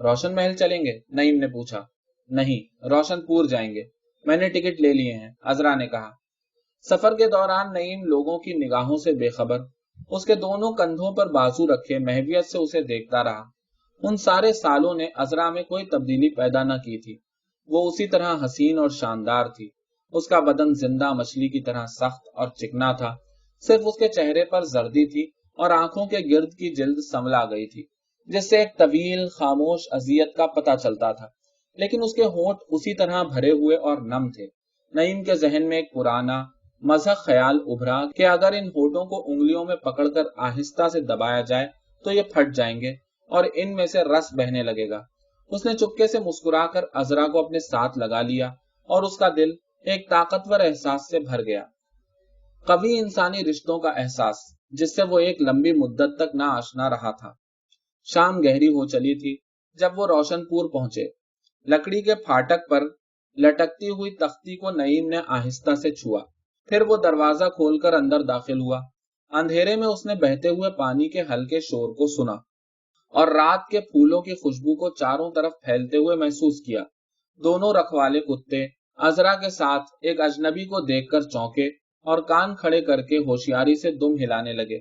रोशन महल चलेंगे? नईम ने पूछा। نہیں، روشن پور جائیں گے، میں نے ٹکٹ لے لیے ہیں، عذرا نے کہا۔ سفر کے دوران نعیم لوگوں کی نگاہوں سے بے خبر اس کے دونوں کندھوں پر بازو رکھے محویت سے اسے دیکھتا رہا۔ ان سارے سالوں نے عذرا میں کوئی تبدیلی پیدا نہ کی تھی، وہ اسی طرح حسین اور شاندار تھی۔ اس کا بدن زندہ مچھلی کی طرح سخت اور چکنا تھا، صرف اس کے چہرے پر زردی تھی اور آنکھوں کے گرد کی جلد سنبھلا گئی تھی، جس سے ایک طویل خاموش اذیت کا پتہ چلتا تھا، لیکن اس کے ہونٹ اسی طرح بھرے ہوئے اور نم تھے۔ نعیم کے ذہن میں ایک پرانا مذہق خیال ابھرا کہ اگر ان ہونٹوں کو انگلیوں میں پکڑ کر آہستہ سے دبایا جائے تو یہ پھٹ جائیں گے اور ان میں سے رس بہنے لگے گا۔ اس نے چپکے سے مسکرا کر عذرا کو اپنے ساتھ لگا لیا اور اس کا دل ایک طاقتور احساس سے بھر گیا، قوی انسانی رشتوں کا احساس جس سے وہ ایک لمبی مدت تک نہ آشنا رہا تھا۔ شام گہری ہو چلی تھی جب وہ روشن پور پہنچے۔ لکڑی کے پھاٹک پر لٹکتی ہوئی تختی کو نعیم نے آہستہ سے چھوا، پھر وہ دروازہ کھول کر اندر داخل ہوا۔ اندھیرے میں اس نے بہتے ہوئے پانی کے ہلکے شور کو سنا اور رات کے پھولوں کی خوشبو کو چاروں طرف پھیلتے ہوئے محسوس کیا۔ دونوں رکھوالے کتے عذرا کے ساتھ ایک اجنبی کو دیکھ کر چونکے اور کان کھڑے کر کے ہوشیاری سے دم ہلانے لگے۔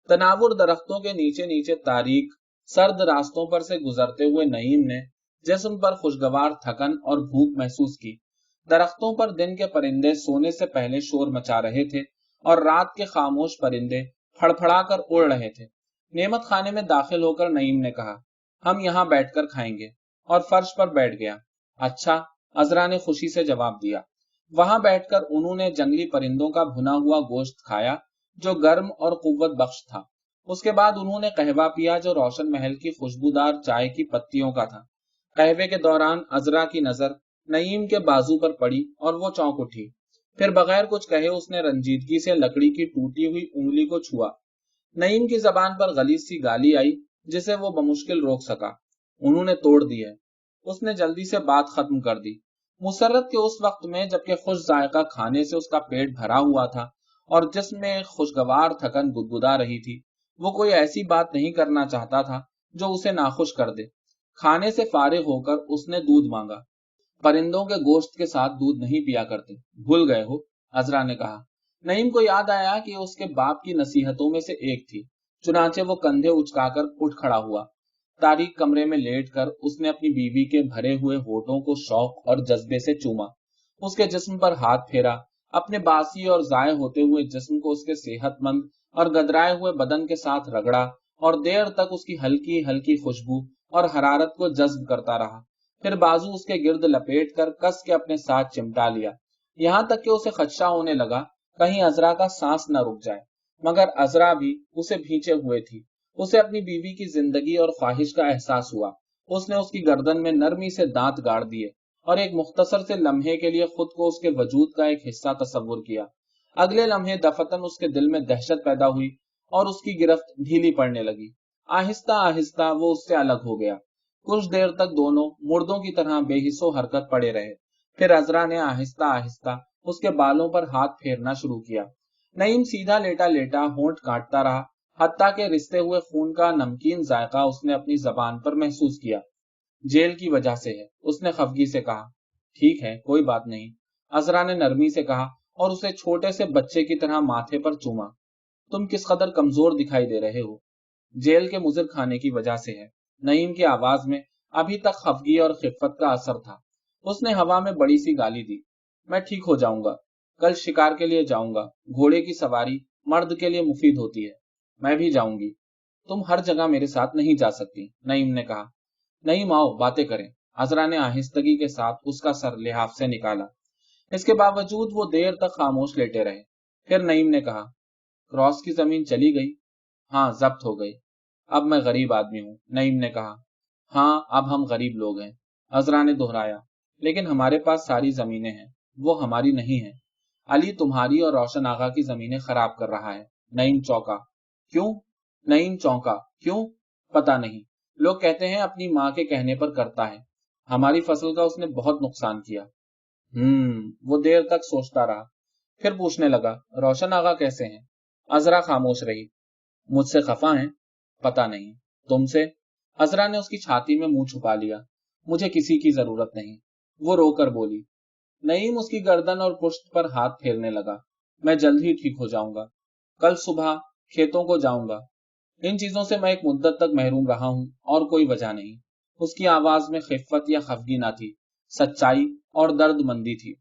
تناور درختوں کے نیچے نیچے تاریک سرد راستوں پر سے گزرتے ہوئے نعیم نے جسم پر خوشگوار تھکن اور بھوک محسوس کی۔ درختوں پر دن کے پرندے سونے سے پہلے شور مچا رہے تھے اور رات کے خاموش پرندے پھڑ پھڑا کر اڑ رہے تھے۔ نعمت خانے میں داخل ہو کر نعیم نے کہا، ہم یہاں بیٹھ کر کھائیں گے، اور فرش پر بیٹھ گیا۔ اچھا، عذرا نے خوشی سے جواب دیا۔ وہاں بیٹھ کر انہوں نے جنگلی پرندوں کا بھنا ہوا گوشت کھایا جو گرم اور قوت بخش تھا۔ اس کے بعد انہوں نے قہوہ پیا جو روشن محل کی خوشبودار چائے کی پتیوں کا تھا۔ قہوے کے دوران عذرا کی نظر نعیم کے بازو پر پڑی اور وہ چونک اٹھی، پھر بغیر کچھ کہے اس نے رنجیدگی سے لکڑی کی ٹوٹی ہوئی انگلی کو چھوا۔ نعیم کی زبان پر غلیظ سی گالی آئی جسے وہ بمشکل روک سکا۔ انہوں نے توڑ دی ہے، اس نے جلدی سے بات ختم کر دی۔ مسرت کے اس وقت میں جبکہ خوش ذائقہ کھانے سے اس کا پیٹ بھرا ہوا تھا اور جسم میں خوشگوار تھکن گدگدا رہی تھی، وہ کوئی ایسی بات نہیں کرنا چاہتا تھا جو اسے ناخوش کر دے۔ کھانے سے فارغ ہو کر اس نے دودھ مانگا۔ پرندوں کے گوشت کے ساتھ دودھ نہیں پیا کرتے، بھول گئے ہو؟ عذرا نے کہا۔ نعیم کو یاد آیا کہ اس کے باپ کی نصیحتوں میں سے ایک تھی، چنانچہ وہ کندھے اچکا کر اٹھ کھڑا ہوا۔ تاریک کمرے میں لیٹ کر اس نے اپنی بیوی کے بھرے ہوئے ہونٹوں کو شوق اور جذبے سے چوما، اس کے جسم پر ہاتھ پھیرا، اپنے باسی اور ضائع ہوتے ہوئے جسم کو اس کے صحت مند اور گدرائے ہوئے بدن کے ساتھ رگڑا اور دیر تک اس کی ہلکی ہلکی خوشبو اور حرارت کو جذب کرتا رہا، پھر بازو اس کے گرد لپیٹ کر کس کے اپنے ساتھ چمٹا لیا، یہاں تک کہ اسے خدشہ ہونے لگا کہیں عذرا کا سانس نہ رک جائے، مگر عذرا بھی اسے بھینچے ہوئے تھی۔ اسے اپنی بیوی کی زندگی اور خواہش کا احساس ہوا۔ اس نے اس کی گردن میں نرمی سے دانت گاڑ دیے اور ایک مختصر سے لمحے کے لیے خود کو اس کے وجود کا ایک حصہ تصور کیا۔ اگلے لمحے دفتن اس کے دل میں دہشت پیدا ہوئی اور اس کی گرفت ڈھیلی پڑنے لگی۔ آہستہ آہستہ وہ اس سے الگ ہو گیا۔ کچھ دیر تک دونوں مردوں کی طرح بے حس و حرکت پڑے رہے، پھر عذرا نے آہستہ آہستہ اس کے بالوں پر ہاتھ پھیرنا شروع کیا۔ نعیم سیدھا لیٹا لیٹا ہونٹ کاٹتا رہا، حتیٰ کہ رستے ہوئے خون کا نمکین ذائقہ اس نے اپنی زبان پر محسوس کیا۔ جیل کی وجہ سے ہے، اس نے خفگی سے کہا۔ ٹھیک ہے، کوئی بات نہیں، عذرا نے نرمی سے کہا اور اسے چھوٹے سے بچے کی طرح ماتھے پر چوما۔ تم کس قدر کمزور دکھائی دے رہے ہو۔ جیل کے مضر کھانے کی وجہ سے ہے۔ نعیم کی آواز میں ابھی تک خفگی اور خفت کا اثر تھا۔ اس نے ہوا میں بڑی سی گالی دی۔ میں ٹھیک ہو جاؤں گا، کل شکار کے لیے جاؤں گا، گھوڑے کی سواری مرد کے لیے مفید ہوتی ہے، میں بھی جاؤں گی۔ تم ہر جگہ میرے ساتھ نہیں جا سکتی، نعیم نے کہا۔ نعیم آؤ باتیں کریں، عذرا نے آہستگی کے ساتھ اس کا سر لحاف سے نکالا۔ اس کے باوجود وہ دیر تک خاموش لیٹے رہے، پھر نعیم نے کہا، کراس کی زمین چلی گئی؟ ہاں، ضبط ہو گئی۔ اب میں غریب آدمی ہوں، نعیم نے کہا۔ ہاں، اب ہم غریب لوگ ہیں، عذرا نے دہرایا، لیکن ہمارے پاس ساری زمینیں ہیں، وہ ہماری نہیں ہیں۔ علی تمہاری اور روشن آغا کی زمینیں خراب کر رہا ہے۔ نعیم چونکا۔ کیوں؟ نعیم چونکا۔ کیوں؟ پتہ نہیں، لوگ کہتے ہیں اپنی ماں کے کہنے پر کرتا ہے۔ ہماری فصل کا اس نے بہت نقصان کیا۔ وہ دیر تک سوچتا رہا، پھر پوچھنے لگا، روشن آغا کیسے ہیں؟ عذرا خاموش رہی۔ مجھ سے خفا ہیں؟ پتہ نہیں۔ تم سے؟ عذرا نے اس کی چھاتی میں منہ چھپا لیا۔ مجھے کسی کی ضرورت نہیں، وہ رو کر بولی۔ نعیم اس کی گردن اور پشت پر ہاتھ پھیرنے لگا۔ میں جلد ہی ٹھیک ہو جاؤں گا، کل صبح کھیتوں کو جاؤں گا۔ ان چیزوں سے میں ایک مدت تک محروم رہا ہوں اور کوئی وجہ نہیں۔ اس کی آواز میں خفت یا خفگی نہ تھی، سچائی اور درد مندی تھی۔